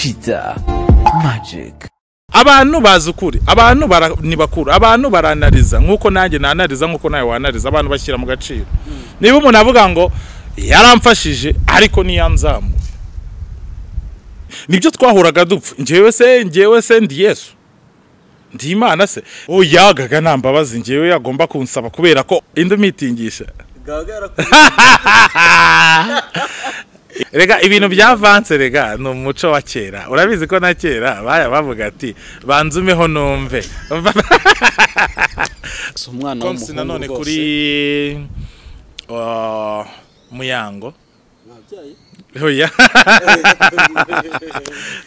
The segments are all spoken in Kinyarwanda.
Cheetah Magic. Abantu bazukuri, abantu ni bakuru, abantu baranariza nkuko nanjye nanariza nkuko nawe wanariza, abantu bashyira mu gaciro. Niba umuntu avuga ngo yaramfashije ariko niyanzamu, nibyo twahuraga dupfa. Njyewe se ndi Yesu, ndi Imana se? Yagaga nambabazi njyewe yagomba kunsaba kubera ko indumitingisha Rega ibintu byavanze rega no muco wa kera. Urabizi ko na kera bavuga ati banzumeho numve. Umwana w'umuhungu nanone kuri Muyango. Oya.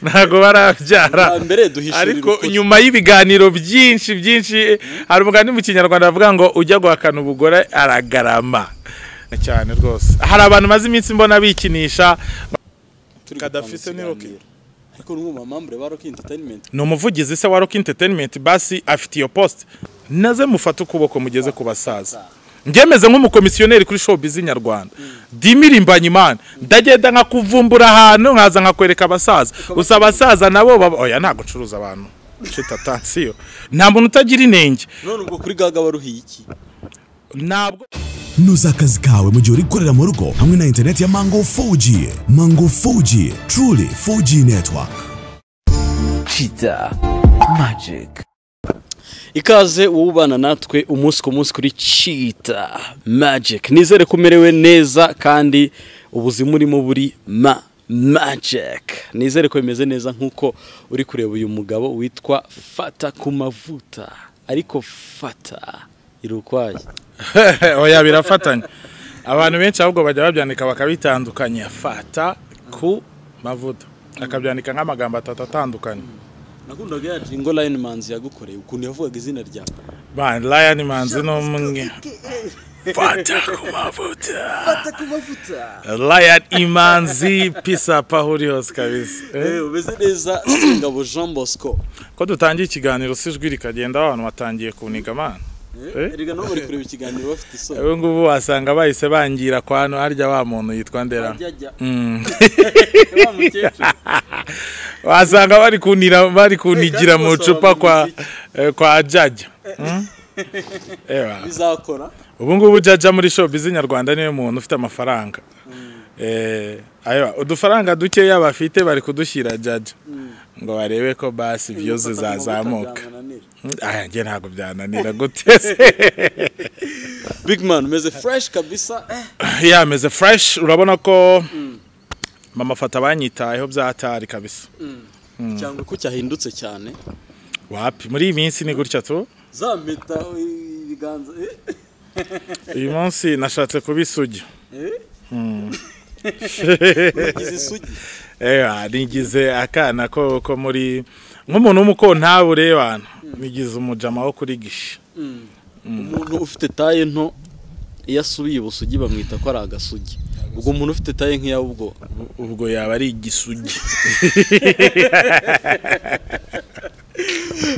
Ntago barabyara. Ariko nyuma y'ibiganiro byinshi hari umugani mu Kinyarwanda bavuga ngo ujya guhakana ubugore aragarama. Cyane rwose hari abantu maze iminsi mbona bikinisha kadafise ni Rock, ariko n'umumambre ba Rock Entertainment no muvugizi se wa Rock Entertainment, basi afite iyo post naze mufata ukuboko mugeze ku basaza. Ngemeze nk'umukomisiyoneri kuri showbiz Nyarwanda, dimirimbanye Imana ndagenda nka kuvumbura ahantu nkaza nkakwereka abasaza, gusa abasaza nabo oya ntago curuza abantu cita tansiyo, nta muntu utagira inenge. None ubwo kuri Gaga waruhiye iki? Ntabwo Nuza akazi kawe mu gihe uri gukorera mu rugo hamwe na internet ya Mango 4G. Mango 4G, truly 4G network. Cheetah Magic. Ikaze ubana natwe umunsi ku munsi kuri Cheetah Magic. Nizere kumerewe neza kandi ubuzima urimo buri Magic. Nizere ko bimeze neza nkuko uri kureba uyu mugabo witwa Fata ku mavuta. Ariko Fata irukwaye. Oya birafatanya. Abantu benshi ahubwo bajya babyandika bakabitandukanya. Fata ku mavuta akabyandika nk'amagambo atandukanye. Nakundaga ya Jingo Lion Manzi yagukoreye ukuntu yavugaga izina rya Lion Manzi no mwe. Fata ku mavuta. Fata ku mavuta. Lion Imanzi pisa pahuri hose kabisa. Ubeze neza Singabo Jean Bosco. Ko dutangiye ikiganiro sijwi rikagenda abantu batangiye kuniga mana. Erega no bari kureba ikiganiro bafite isoni. Abo ngubu wasanga bahise bangira kwano harya wa muntu yitwa Ndera. Wasanga bari kunigira mu cupa kwa Jaja. Bizakora. Ubu ngubu Jaja muri showbiz Nyarwanda niwe muntu ufite amafaranga. Udufaranga duke yabafite bari kudushyira Jaja ngo barebe ko basi views zazamuka. Nge ntago byananira gutese. Big man meze fresh kabisa. Meze fresh, urabona ko mama Fata banyitayeho byatari kabisa. Cyangwa ko cyahindutse cyane. Wapi muri iyi minsi ni gutya tu? Zameta ibiganza. Uyu munsi nashatse kubisugi. Nigize akana ko muri nk'umuntu w'umukontabu urebana, nigize umujama wo kuri Gishi. Umuntu ufite taye nto iyo asubiye ubusugi bamwita ko ari agasugi. Ubwo umuntu ufite taye nk'iya ubwo yaba ari igisugi.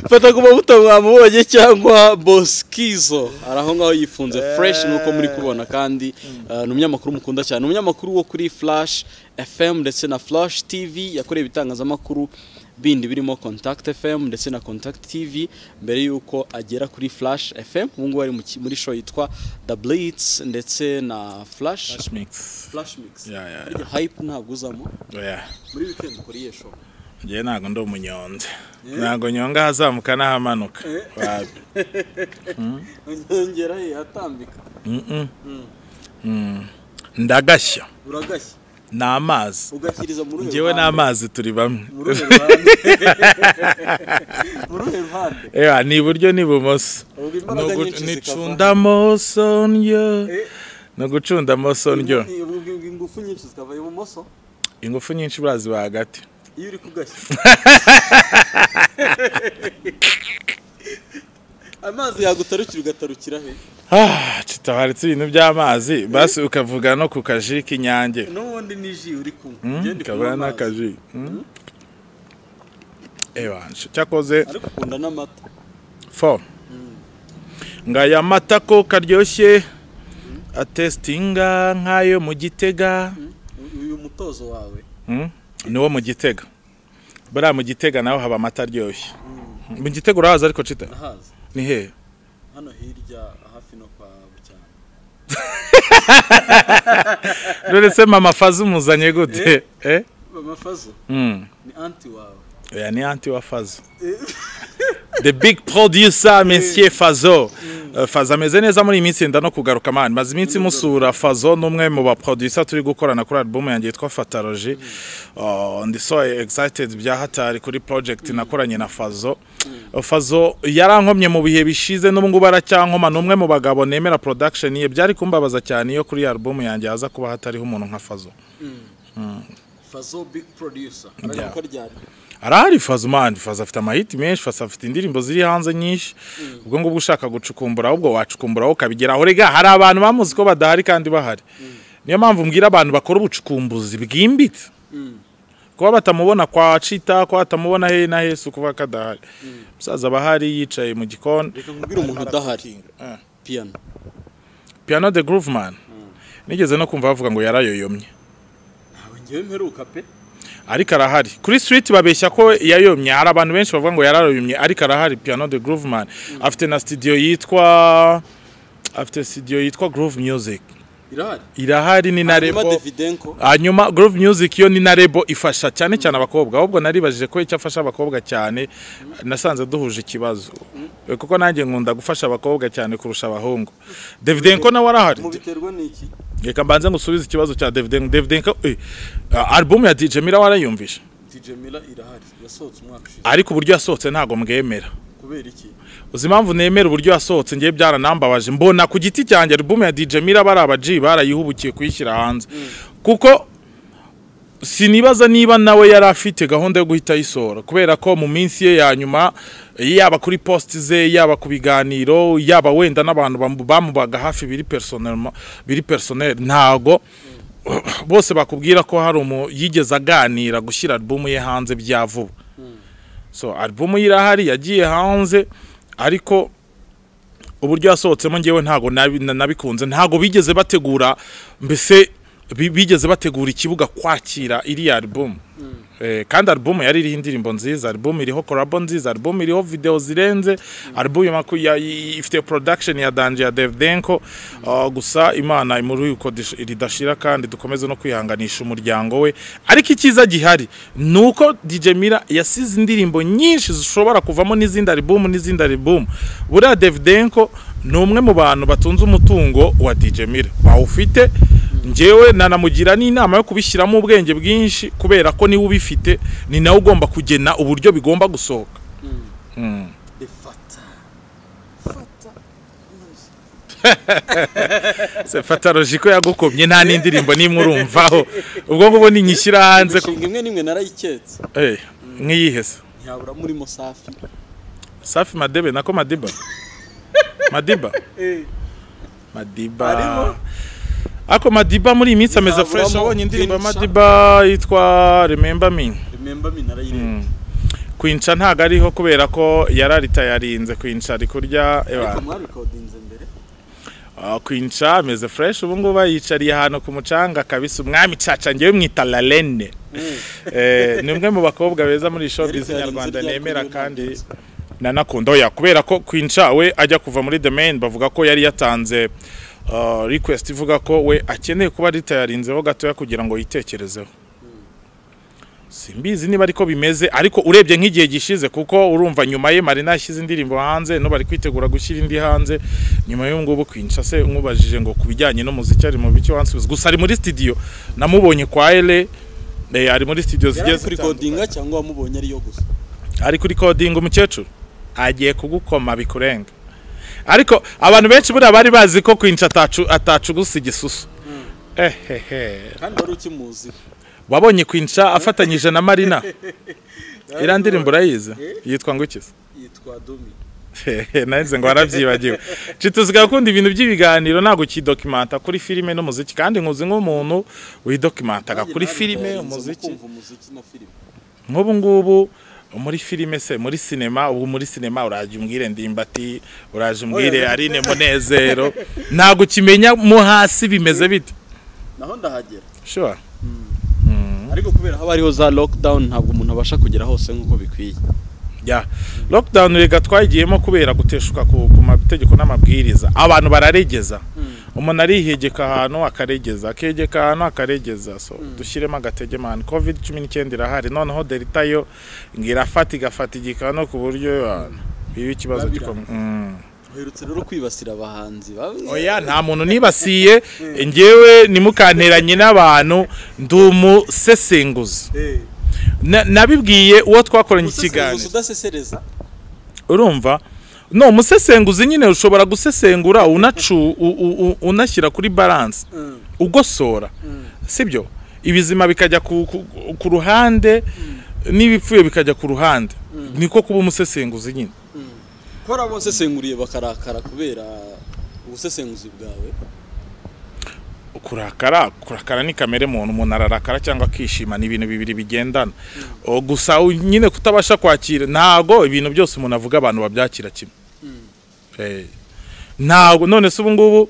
Fata ku mavuta mwamubonye cyangwa Boskizo araho ngaho yifunze fresh nuko muri kubona, kandi n'umunyamakuru mukunda cyane, umunyamakuru wo kuri Flash FM ndetse na Flash TV, yakoreye ibitangazamakuru bindi birimo Contact FM ndetse na Contact TV mbere yuko agera kuri Flash FM. Ubu ngubu ari muri show yitwa The Blitz ndetse na Flash Mix. Hype ntabwo uzamo. Muri weekend ukora iyo show. Ngiye ntago ndo umunyonze. Ntago nyonga hazamuka n'ahamanuka. Ngera atambika. Ndagashya. Uragashya. N'amazi. Ugakiriza mu ruhe. Ngewe n'amazi turi bamwe. Mu ruhe ruhande. Ni iburyo ni ibumoso. Nicundamo sonyo. No gucundamo sonyo. Ingufu nyinshi zikava ibumoso. Ingufu nyinshi burazi hagati. Iyo uri kugashya. Amazi yagutarukira ugatarukira he? Kitabaritse ibintu by'amazi basi ukavuga no ku kaji k'Inyange. N'ubundi ni ji uri kumwe. Kabana n'akaji. Cyakoze. Ariko ukunda n'amata. Ngaya mata ko karyoshye atestinga nkayo mu Gitega. Uyu mutozo wawe. Niwo mu Gitega. buriya mu Gitega naho haba amata aryoshye. Mu Gitega urahaza ariko cita nahazi ni he hano hirya hafi no kwa Bucyana. Rero se mama Fazo umuzanye gute Mama Fazo ni anti wawe. oya ni anti wa Fazo the big producer Monsieur Fazo. Fazo ameze neza muri iminsi nda no kugaruka man maze iminsi musura. Fazo numwe mu ba producer turi gukorana kuri album yanjye yitwa Fatalogy. Ndi so excited bya hatari kuri project nakoranye na Fazo. Fazo yarankomye mu bihe bishize n'ubungu baracyankoma numwe mu bagabo nemera production ye byari kumbabaza cyane iyo kuri album yanjye haza kuba hatariho umuntu nka Fazo. Fazo big producer ariko ryari arahari Fazo man. Fazo afite amahiti menshi. Fazo afite indirimbo ziri hanze nyinshi. Ubwo ngo ushaka gucukumbura ahubwo wacukumbura ukabigeraho. Rega hari abantu bamuzi ko badahari kandi bahari. Niyo mpamvu mbwira abantu bakora ubucukumbuzi bwimbitse. Kuba batamubona kwa Cita, kwa batamubona he na Yesu kuva kadahari. Musaza bahari yicaye mu gikoni. Reka nkubwire umuntu udahari. Piano the Groove Man. Nigeze no kumva bavuga ngo yarayoyomye. Nawe ngiye mperuka pe. Ariko arahari kuri street babeshya ko yayomye. Hari abantu benshi bavuga ngo yarayoyomye ariko arahari. Piano the Groove Man afite na studio yitwa Groove Music. Irahari ni na Rebo. Hanyuma Groove Music yo ni na Rebo ifasha cyane cyane abakobwa. Ahubwo naribajije ko icyo afasha abakobwa cyane nasanze duhuje ikibazo. Kuko nanjye nkunda gufasha abakobwa cyane kurusha abahungu. Davidenko nawe arahari. Mu biterwa niki? Reka mbanze ngusubize ikibazo cya Davidenko. Album ya DJ Mira warayumvisha? DJ Mira irahari yasohotse umwaka ushize. Ariko uburyo yasohotse ntago mbwemera. Kubera iki? Uzi impamvu nemera uburyo yasohotse ngiye byaranambabaje. Mbona ku giti cyanjye album ya DJ Mira bari abaji barayihubukiye kuyishyira hanze. Kuko sinibaza niba nawe yari afite gahunda yo guhita yisohora kubera ko mu minsi ye ya nyuma yaba kuri post ze yaba ku biganiro yaba wenda n'abantu bamubaga hafi biri personnel ntago bose bakubwira ko hari yigeze aganira gushyira album ye hanze bya vuba. So album irahari yagiye hanze ariko uburyo yasohotsemo ngewe ntago nabikunze. Ntago bigeze bategura mbese bigeze bategura ikibuga kwakira iri album. Kandi album yari iriho indirimbo nziza, album iriho collabo nziza, album iriho video zirenze, album ifite production ya Danje ya Davidenko. Gusa Imana imuri yuko ridashira kandi dukomeze no kwihanganisha umuryango we. Ariko ikiza gihari nuko DJ Mira yasize indirimbo nyinshi zishobora kuvamo n'izindi album. Buriya Davidenko numwe mu bantu batunze umutungo wa DJ Mira. Bawufite njewe nanamugira n'inama yo kubishyiramo ubwenge bwinshi kubera ko niwe ubifite ni nawe ugomba kugena uburyo bigomba gusohoka. Se Fatalogy ko yagukomye nta n'indirimbo nimwe urumvaho. Ubwo ngubwo ni nyishyira hanze ko imwe nimwe narayiketse. Nk'iyihese Ntiyabura muri Safi. Safi Madebe nako Madiba. Madiba. Ako Madiba muri iminsi ameze fresh abonye indirimbo Madiba yitwa Remember Me narayireba. Kwinca ntago ariho kubera ko yararita yarinze kwinca ari kurya Ariko mwari recordinze mbere. Kwinca ameze fresh ubu ngubu bayicariye ahantu ku mucanga kabisa. Umwami caca ngewe mwita Lalene. Ni umwe mu bakobwa beza muri showbiz nyarwanda nemera kandi nanakunda oya kubera ko Kwinca we ajya kuva muri The Main bavuga ko yari yatanze request ivuga ko we akeneye kuba ritayarinzeho gatoya kugira ngo yitekerezeho. Simbizi niba ariko bimeze ariko urebye nk'igihe gishize kuko urumva nyuma ye Marina yashyize indirimbo hanze no bari kwitegura gushyira indi hanze nyuma y'ubwo Kwinca se nkubajije ngo kubijyanye no muziki ari mu biki wansubiza gusa ari muri studio namubonye kwa ele ari muri studio zigeze kuri recordinga cyangwa wamubonye ari yo gusa ari kuri recording umukecuru agiye kugukoma bikurenga. Ariko abantu benshi buri bari bazi ko Kwinca atacu gusa igisusu. Kandi wari ukimuzi. Wabonye Kwinca afatanyije na Marina. Irandirimbo urayize yitwa ngo iki? Yitwa Domi. Naze ngo warabyibagiwe. Cituziga gukunda ibintu by'ibiganiro nago kidocumenta kuri filime no muziki kandi nkuzi nk'umuntu widocumentaga kuri filime umuziki. Nk'ubu ngubu muri filime se muri cinema ubu muri cinema uraje umbwire Ndimbati uraje umbwire Aline Munezero ntago kimenya mu hasi bimeze bite naho ndahagera sure ariko kubera haba hariho za lockdown ntabwo umuntu abasha kugera hose nk'uko bikwiye. ya lockdown rega twagiyemo kubera guteshuka ku mategeko n'amabwiriza, abantu bararegeza, umuntu arihegeka ahantu akaregeza, akegeka ahantu akaregeza, so dushyiremo agatege man. COVID-19 irahari, noneho delta yo ngirafata igafata igikano ku buryo bibi ikibazo gikomeye. Uherutse rero kwibasira abahanzi bamwe. Oya, nta muntu nibasiye, ngewe nimukanteranye n'abantu ndumusesenguzi. Nabibwiye uwo twakoranye ikiganiro. Udasesereza. Urumva? No, musesenguzi nyine ushobora gusesengura unashyira kuri balance. Ugosora. Sibyo? Ibizima bikajya ku ruhande n'ibipfuye bikajya ku ruhande. Niko kuba umusesenguzi nyine. Kora bosesenguriye bakarakara kubera ubusesenguzi bwawe. Kurakara ni kamere umuntu ararakara cyangwa akishima, ni ibintu bibiri bigendana. Gusa nyine kutabasha kwakira, ntago ibintu byose umuntu avuga abantu babyakira kimwe. Ntago none se ubu ngubu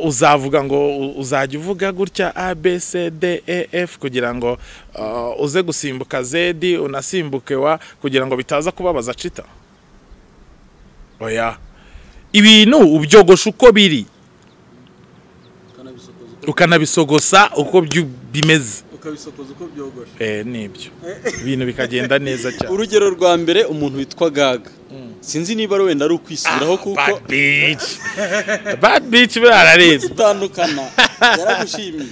uzavuga ngo uzajya uvuga gutya A B C D E F kugira ngo uze gusimbuka Z unasimbuke wa kugira ngo bitaza kubabaza cita. Oya, ibintu ubyogosha uko biri, ukanabisogosa uko bimeze, ukabisokoza uko byogosha. Nibyo ibintu bikagenda neza cyane. Urugero rwa mbere, umuntu witwa Gaga, sinzi niba ari wenda ari ukwisubiraho kuko Bad Bitch barareze utandukana yaragushimiye,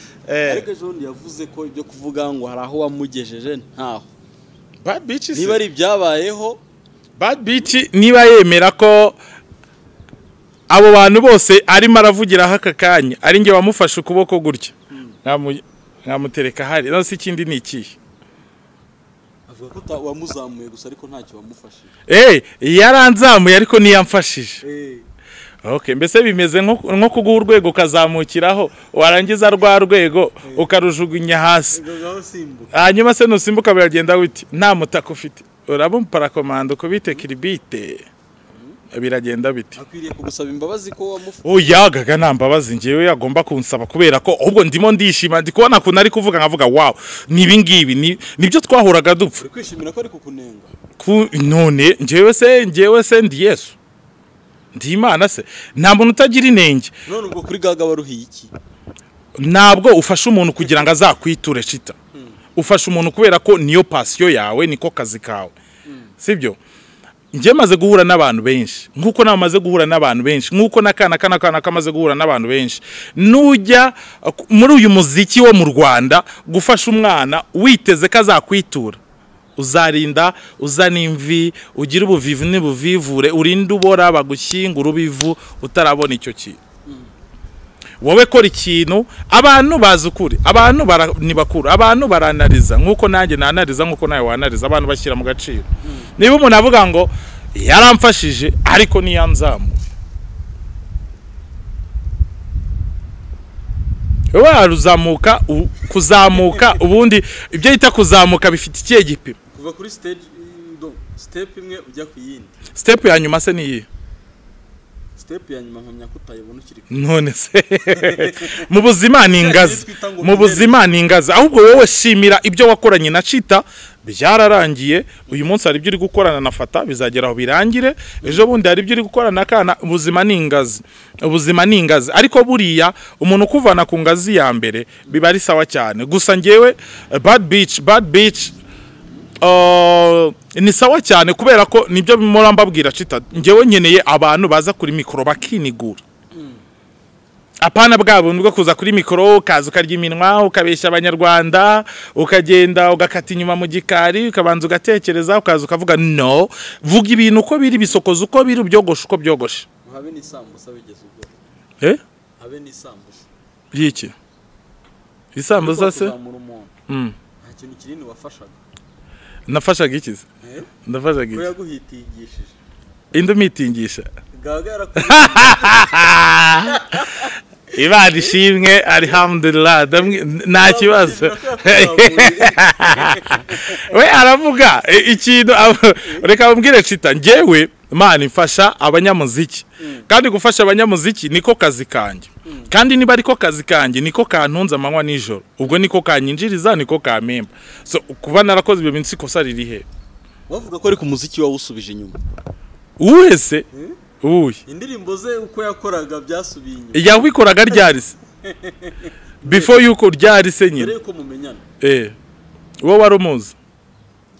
ariko John yavuze ko ibyo kuvuga ngo hari aho wamugejeje ntaho. Bad Bitch niba ari byabayeho, Bad Bitch niba yemera ko abo bantu bose arimo aravugira haka kanya ari nge wamufashe ukuboko gutya, nkamutereka hari no si ikindi ni iki. Avuga ko wamuzamuye gusa ariko ntacyo wamufashije. Yaranzamuye ariko niyamfashije. Okay, mbese bimeze nko kuguha urwego ukazamukiraho, warangiza rwa rwego ukarujugunya hasi, hanyuma se nusimbuka biragenda witi nta mutaka ufite, urabumpa komando kubite kiribite, biragenda biti. Akwiriye kugusaba imbabazi ko wamufashe. Oya, Gaga nta mbabazi ngewe yagomba kunsaba kubera ko ubwo ndimo ndishima, ndi kubona ko nari kuvuga nkavuga wow, nibi ngibi nibyo twahuraga dupfa. Kwishimira ko ari kukunenga. None ngewe se ndi Yesu, ndi Imana se, nta muntu utagira inenge. None ubwo kuri Gaga waruhiye iki? Ntabwo ufasha umuntu kugira ngo azakwiture cita. Ufasha umuntu kubera ko niyo passion yawe, niko kazi kawe. Sibyo? Nje maze guhura n'abantu benshi, nkuko namaze guhura n'abantu benshi, nkuko nakana kamaze guhura n'abantu benshi. Nujya muri uyu muziki wo mu Rwanda gufasha umwana witeze kazakwitura, uzarinda uzana imvi, ugira ubuvivu n'ubuvivure, urinde ubora bagushyingura ubivu utarabona icyo kintu. Wowe kora ikintu, abantu bazukuri, abantu nibakuru, abantu baranariza nkuko nanjye nanariza, nkuko nawe wanariza, abantu bashyira mu gaciro. Niba umuntu avuga ngo yaramfashije ariko niyanzamuye, wewe aruzamuka kuzamuka, ubundi ibyo yita kuzamuka bifite ikihe gipimo? Kuva kuri stage step imwe ujya ku yindi. Step ya nyuma se niyi? Step ya nyuma nkamya kutayibona ukiri. None se mu buzima ni ingazi, mu buzima ni ingazi. Ahubwo wowe shimira ibyo wakoranye na Chita, byararangiye. Uyu munsi hari ibyo uri gukorana na Fata, bizageraho birangire. Ejo bundi hari ibyo uri gukorana kana. Ubuzima ni ingazi, ubuzima ni ingazi. Ariko buriya umuntu kuvana ku ngazi ya mbere biba ari sawa cyane. Gusa ngewe Bad Bitch ni sawa cyane kubera ko nibyo bimora mbabwira Chita, ngewe nkeneye abantu baza kuri mikoro bakinigura. Apana bwabo nubwo kuza kuri mikoro kaza ukarya iminwa ukabeshya abanyarwanda, ukagenda ugakata inyuma mu gikari, ukabanza ugatekereza, ukaza ukavuga no, vuga ibintu uko biri, bisokoza uko biri, byogosha uko byogosha. Habe ni sambusa bigeze ubwo. Habe ni sambusa. Yiki? Isambusa se? Nta kintu kinini wafashaga. Nafashaga iki se? Ndafashaga iki? Ko yaguhitingishije. Indi mitingisha. Gaga yarakuye. Imana ishimwe, alhamdulillah, nta kibazo. We aravuga ikintu, reka bambwire Chita, ngewe Imana imfasha abanyamuziki kandi gufasha abanyamuziki niko kazi kanjye kandi niba ariko kazi kanjye niko kantunza amanywa nijoro ubwo niko kanyinjiriza niko kamemba so kuba narakoze ibyo bintu sikosa riri he bavuga ko ari ku muziki wawe usubije inyuma uwese uyi indirimbo ze uko yakoraga byasubiye inyuma yabikoraga ryarise before yuko ryarise nyine mbere yuko mumenyana wowe wari umuzi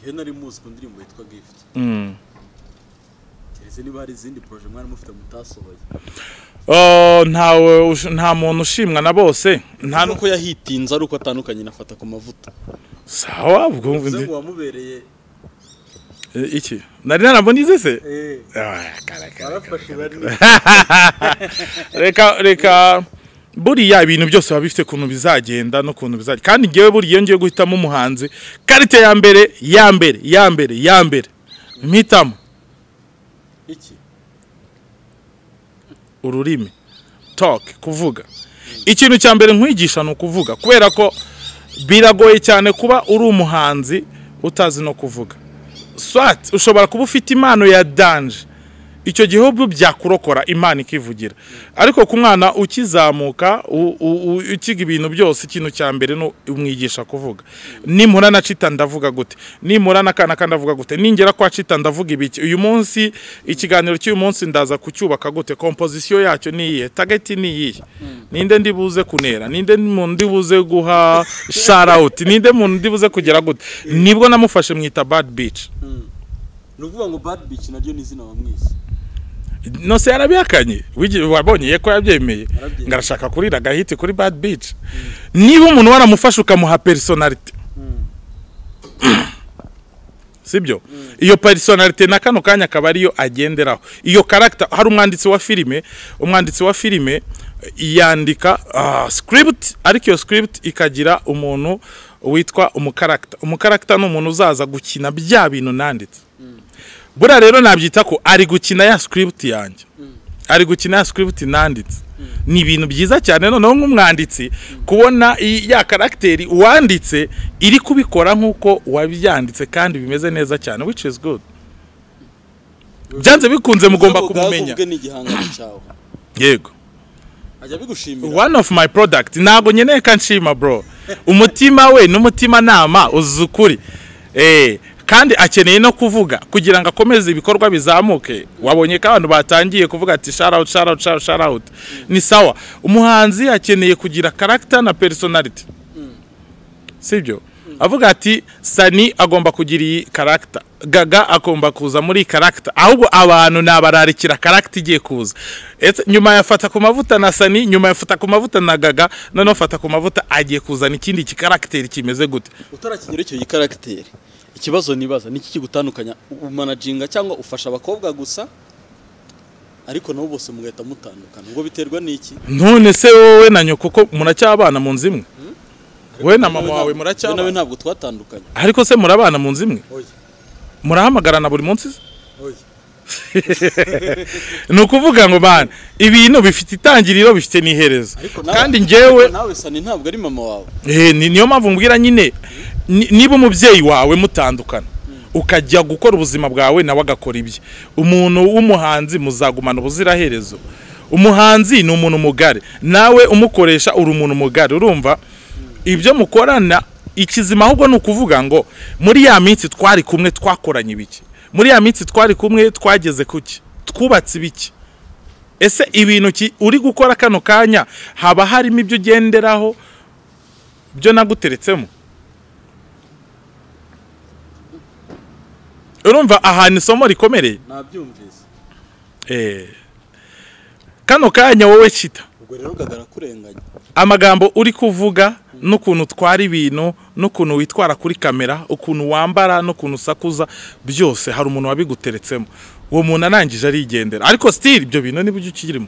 he nari muzi ku ndirimbo yitwa Gift keretse niba hari izindi projet mwari mufite mutasohoye nta muntu ushimwa na bose nta nuko yahitinze ari uko atandukanye nafata ku mavuta sawa ubwo mvuze ngo wamubereye iki nari narambonize se reka buriya ibintu byose baba bifite kuntu bizagenda no kuntu bizagenda kandi ngewe buriya ngiye guhitamo umuhanzi karite ya mbere mpitamo iki ururimi talk kuvuga ikintu cya mbere nkwigisha no kuvuga kubera ko biragoye cyane kuba uri umuhanzi utazi no kuvuga swat ushobora kuba ufite impano ya danje icyo gihugu byakurokora imana ikivugira ariko ku mwana ukizamuka ukiga ibintu byose ikintu cya mbere no umwigisha kuvuga nimura na cita ndavuga gute nimura na kana ndavuga gute ningera kwa cita ndavuga ibiki uyu munsi ikiganiro cy'uyu munsi ndaza kucyubaka gute composition yacyo niyihe target niyihe ninde ndibuze kunera ninde muntu ndibuze guha shout out ninde muntu ndibuze kugera gute nibwo namufashe mwita Bad Beach nuvuga ngo Bad Beach naryo nizina bamwise no se yarabihakanye wabonye yeko yabyemeye ngarashaka kurira gahiti kuri Bad Beach niba umuntu waramufasha ukamuha personality sibyo iyo personality na kano kanya kabariyo agenderaho iyo character hari umwanditsi wa filime yandika script ariko iyo script ikagira umuntu witwa umukarakter no umuntu uzaza gukina bya bintu nanditse bura rero nabyita ko ari gukina ya script yanjye ari gukina ya script nanditse ni ibintu byiza cyane noneho nk'umwanditsi kubona ya karakteri wanditse iri kubikora nkuko wabyanditse kandi bimeze neza cyane which is good byanze bikunze mugomba kumumenya yego ajya bigushimira one of my product nago nyeneye kanshima bro umutima we n'umutima nama uzukuri kandi akeneye no kuvuga kugira ngo akomeze ibikorwa bizamuke wabonye ko abantu batangiye kuvuga ati shout out ni sawa umuhanzi akeneye kugira character na personality sibyo avuga ati Sani agomba kugira iyi character Gaga agomba kuza muri character ahubwo abantu nabararikira character igiye kuza nyuma yafata ku mavuta na Sani nyuma yafata ku mavuta na Gaga noneho fata ku mavuta agiye kuzana ikindi character kimeze gute utarakinyira icyo character ikibazo nibaza niki kigutandukanya umanaginga cyangwa ufasha abakobwa gusa ariko nabo bose mugahita mutandukana ngo biterwa n'iki none se wowe na nyoko ko muracyabana mu nzu imwe we na mama wawe muracyabana nawe ntabwo twatandukanye ariko se murabana mu nzu imwe murahamagarana buri munsi nukuvuga ngo bana ibintu bifite itangiriro bifite n'iherezo kandi ngewe nawe Sani ntabwo ari mama wawe niyo mpamvu mbwira nyine niba umubyeyi wawe mutandukana ukajya gukora ubuzima bwawe nawe agakora ibye umuntu w'umuhanzi muzagumana ubuziraherezo umuhanzi ni umuntu mugari nawe umukoresha uri umuntu mugari urumva ibyo mukorana ikizima ahubwo ni ukuvuga ngo muri ya minsi twari kumwe twakoranye ibiki muri ya minsi twari kumwe twageze kuki twubatse ibiki ese ibintu uri gukora kano kanya haba harimo ibyo ugenderaho byo naguteretsemo urumva ahantu isomo rikomereye nabyumvise kano kanya wowe Chita ubwo rero Gagara kurenganya amagambo uri kuvuga n'ukuntu twari ibintu n'ukuntu witwara kuri kamera ukuntu wambara n'ukuntu usakuza byose hari umuntu wabiguteretsemo uwo muntu anangije arigendera ariko still ibyo bintu niba ukirimo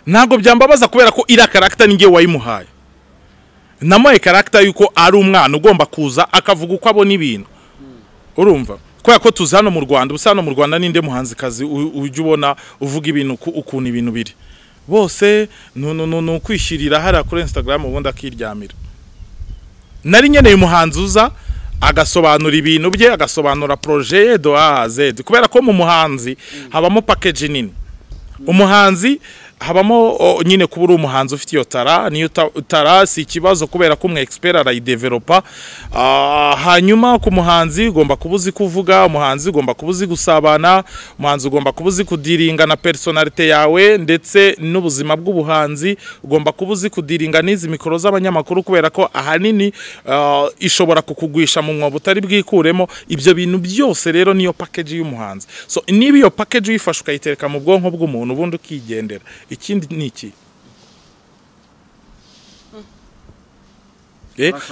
ntabwo byambabaza kubera ko ira character ninge wayimuhaye namoye character yuko ari umwana ugomba kuza akavuga uko abona ibintu urumva kwa ko tuzi hano mu Rwanda ubusano mu Rwanda ninde muhanzi kazi ujye ubona uvuga ibintu ukuntu ibintu biri bose no kwishirira hari kuri Instagram ubundi akiryamira nari nkeneye umuhanzi uza agasobanura ibintu bye, agasobanura projet ye do A à Z, kubera ko mu muhanzi habamo package nini. Umuhanzi habamo nyine kuba uri umuhanzi ufite iyo tara, niyo tara si ikibazo kubera ko expert arayidevelopa. Hanyuma ku muhanzi ugomba kubuzi kuvuga, umuhanzi ugomba kubuzi gusabana, umuhanzi ugomba kubuzi kudiringa na personality yawe ndetse n'ubuzima bw'ubuhanzi, ugomba kubuzi kudiringa n'izi mikoro z'abanyamakuru kubera ko ahanini ishobora kukugwisha mu mwobo utari bwikuremo. Ibyo bintu byose rero niyo package y'umuhanzi. So niba iyo package uyifasha ukayitereka mu bwonko bw'umuntu ubundi ukigendera. Ikindi ni iki?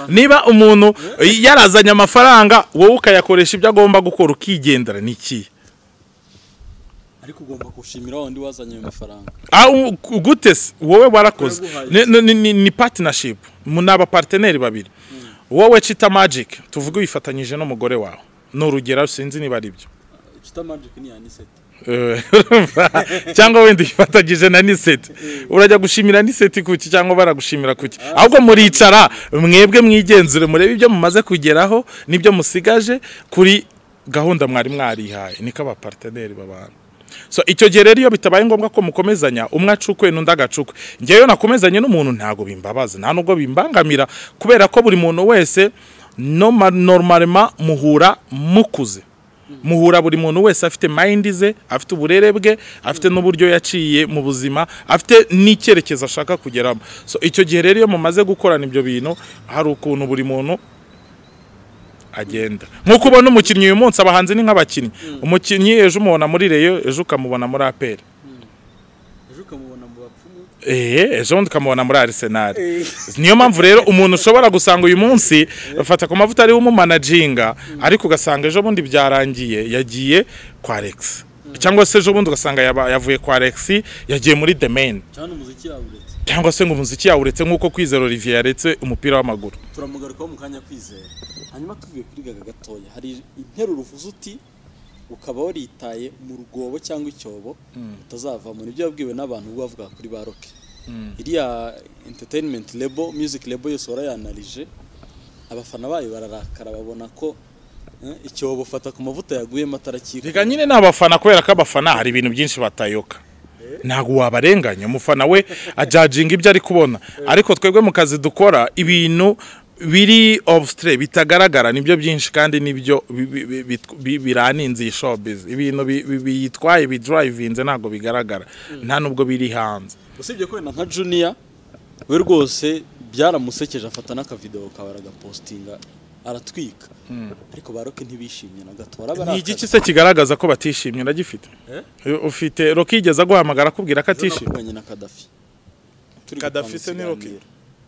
Niba umuntu yarazanye amafaranga wowe ukayakoresha ibyo agomba gukora ukigendera ni iki? ariko ugomba kushimira wundi wazanye amafaranga. Gute wowe warakoze ni partnership munaba partenaire babiri. Wowe Chita Magic tuvuge wifatanyije n'umugore wawe n'urugero sinzi niba ari byo. Chita Magic ni Anisete cyangwa wenda ifatagije na Niseti, urajya gushimira Niseti kuki cyangwa baragushimira kuki? Ahubwo muricara mwebwe mwigenzure murebe ibyo mumaze kugeraho nibyo musigaje kuri gahunda mwari mwarihaye, niko aba partenaire babana. So icyo gihe rero iyo bitabaye ngombwa ko mukomezanya umwe acukwe n'undi agacukwe, ngeyo nakomezanye n'umuntu ntago bimbabaza nta nubwo bimbangamira kubera ko buri muntu wese normalement muhura mukuze. Muhura buri muntu wese afite mind ze, afite uburere bwe, afite n'uburyo yaciye mu buzima, afite n'icyerekezo ashaka kugeramo. So icyo gihe rero iyo mumaze gukorana ibyo bintu hari ukuntu buri muntu agenda. Nkuko ubona umukinnyi uyu munsi abahanzi ni nk'abakinnyi. Umukinnyi ejo umubona muri Reyo, ejo ukamubona muri APR. Ejo ukamubona mu bapfumu. Ejo ukamubona muri Arsenal. Niyo mpamvu rero umuntu ushobora gusanga uyu munsi bafata ku mavuta ari umumanaginga ariko ugasanga ejo bundi byarangiye yagiye kwa Alex. Cyangwa se ejo bundi ugasanga yavuye kwa Alex yagiye muri The Man. Cyangwa se ngo umuziki yawuretse nkuko Kwizera Olivier yaretse umupira w'amaguru. Turamugarukaho mu kanya Kwizera. Hanyuma tuvuye kuri Gaga gatoya hari interuro uvuze uti ukaba waritaye mu rugobo cyangwa icyobo utazava mu nibyo yabwiwe n'abantu bavuga kuri Baroke. Iriya entertainment label, music label yose warayanalije, abafana bayo bararakara babona ko icyobo fata ku mavuta yaguyemo atarakiko. Reka nyine n'abafana kubera ko abafana hari ibintu byinshi batayoka. Ntago wabarenganya umufana we ajajinga ibyo ari kubona, ariko twebwe mu kazi dukora ibintu biri obstre bitagaragara nibyo byinshi kandi nibyo biraninze showbiz. Ibintu biyitwaye bidrivinze ntago bigaragara nta nubwo biri hanze. Usibye ko nka Junior we rwose byaramusekeje afata n'aka video kabaraga postinga aratwika, ariko Baroke ntibishimye na gato. Ni igiki se kigaragaza ko batishimye ndagifite? Ufite Rocky igeza guhamagara akubwira ko atishimye na Kadafi. Kadafi se ni Rocky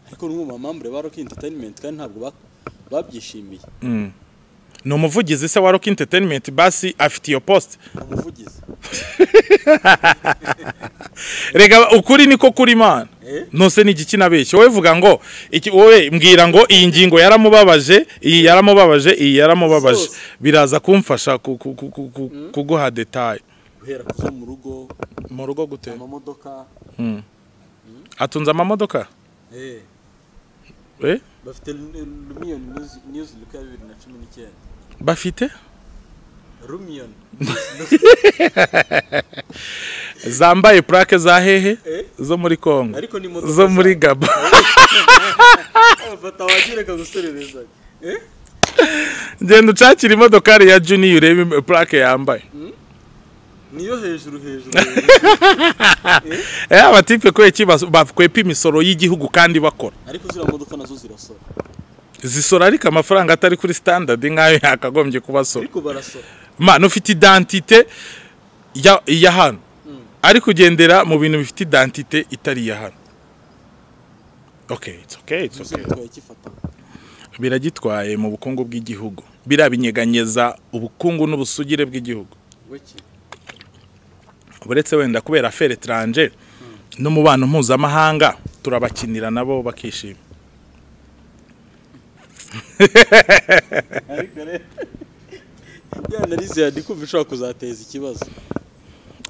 ariko n'umwe mambre ba Rocky Entertainment kandi ntabwo babyishimiye. Ni umuvugizi se wa Rocky Entertainment basi afite iyo post. Umuvugizi Rega ukuri niko kuri man. Nose ni igiki nabeshye wowe vuga ngo iki wowe mbwira ngo iyi ngingo yaramubabaje, iyi yaramubabaje, iyi yaramubabaje, biraza kumfasha kuguha detail. Guhera kuzo mu rugo gute amamodoka atunza amamodoka bafite Lumion News Luka 2019 bafite Lumion zambaye plaque za hehe zo muri Kongo zo muri Gabon bafata wagireka guserereza ngenda ucakira imodokari ya Junior urebe plaque yambaye niyo hejuru abatipe ko bakwepa imisoro y'igihugu kandi bakora, ariko zira modoka nazo zisora ariko amafaranga atari kuri standard nkayo yakagombye kubasora, ariko barasora man ufite identité ya hano ariko ugendera mu bintu bifite identité itari ya hano. It's okay biragitwaye mu bukungu bw'igihugu, birabinyeganyeza ubukungu n'ubusugire bw'igihugu. Buretse wenda kubera affaire étranger n'umubano mpuzamahanga turabakinira nabo bakishima. Yanarize yandikuva ishobora kuzateza ikibazo.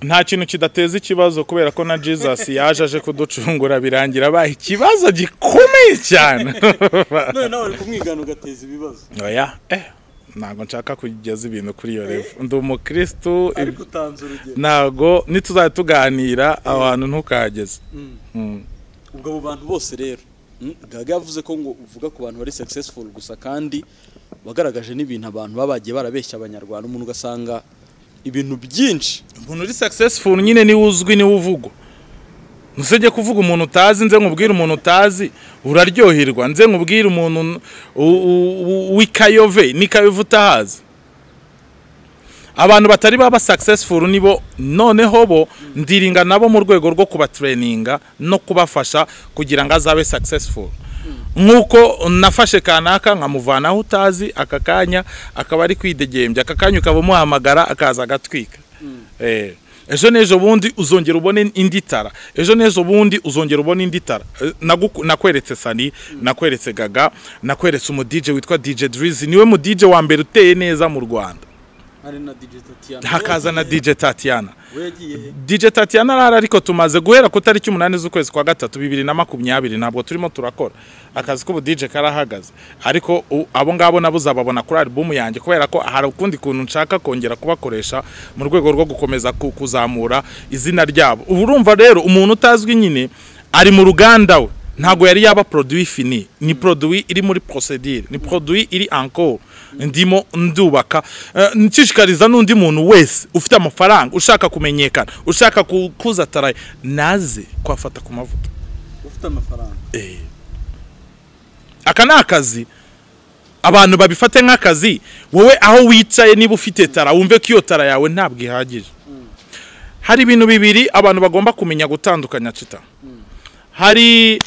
Nta kintu kidateza ikibazo kubera ko na Jesus yaje kuducungura birangira bahe ikibazo gikomeye. bikomeye cyane. none nawe uri kumwigana ugateza ibibazo. Oya ntago nshaka kugeza ibintu kuri iyo level. Ndi umukristo ariko utanze urugero. Ntago nituzajya tuganira abantu ntukageze. Ubwo abo bantu bose rero Gaga yavuze ko ngo uvuga ku bantu bari successful gusa kandi bagaragaje n'ibintu abantu babagiye barabeshya abanyarwanda umuntu ugasanga ibintu byinshi. Umuntu uri successful nyine ni uzwi ni uvugwa. Nusejye kuvuga umuntu utazi nze nkubwira umuntu utazi uraryoherwa nze nkubwira umuntu w'ikayove n'ikayove utahazi. Abantu batari baba successful nibo noneho bo ndiringa nabo mu rwego rwo kuba traininga no kubafasha kugira ngo azabe successful. Nkuko nafashe kanaka nkamuvanaho utazi akakanya akaba ari kwidegembya akakanya ukabamuhamagara akaza agatwika. Ejo nejo bundi uzongera ubone inditara. Ejo nejo bundi uzongera ubone inditara. Nakweretse Sani, nakweretse Gaga, nakweretse umu DJ witwa DJ Drizzy. Niwe mu DJ wa mbere uteye neza mu Rwanda. Hari na DJ Tatiana. Hakaza na DJ Tatiana. Wegiye. DJ Tatiana ariko tumaze guhera ku tariki 8 z'ukwezi kwa gatatu 2020 ntabwo turimo turakora. Akazi ko DJ karahagaze. Ariko abo ngabo nabo zababona kuri album yanjye kubera ko hari ukundi kuntu nshaka kongera kubakoresha mu rwego rwo gukomeza kuzamura izina ryabo. Urumva rero umuntu utazwi nyine ari mu ruganda we ntago yari yaba produit fini, ni produit iri muri procedure, ni produit iri encore ndimo ndubaka. Nshishikariza n'undi muntu wese ufite amafaranga ushaka kumenyekana ushaka kuza taraye naze kwafata ku mavuta ufite amafaranga. Aka nakazi abantu babifate nk'akazi wowe aho wicaye niba ufite tara wumve ko iyo tara yawe ntabwo ihagije. Hari ibintu bibiri abantu bagomba kumenya gutandukanya cita. Hari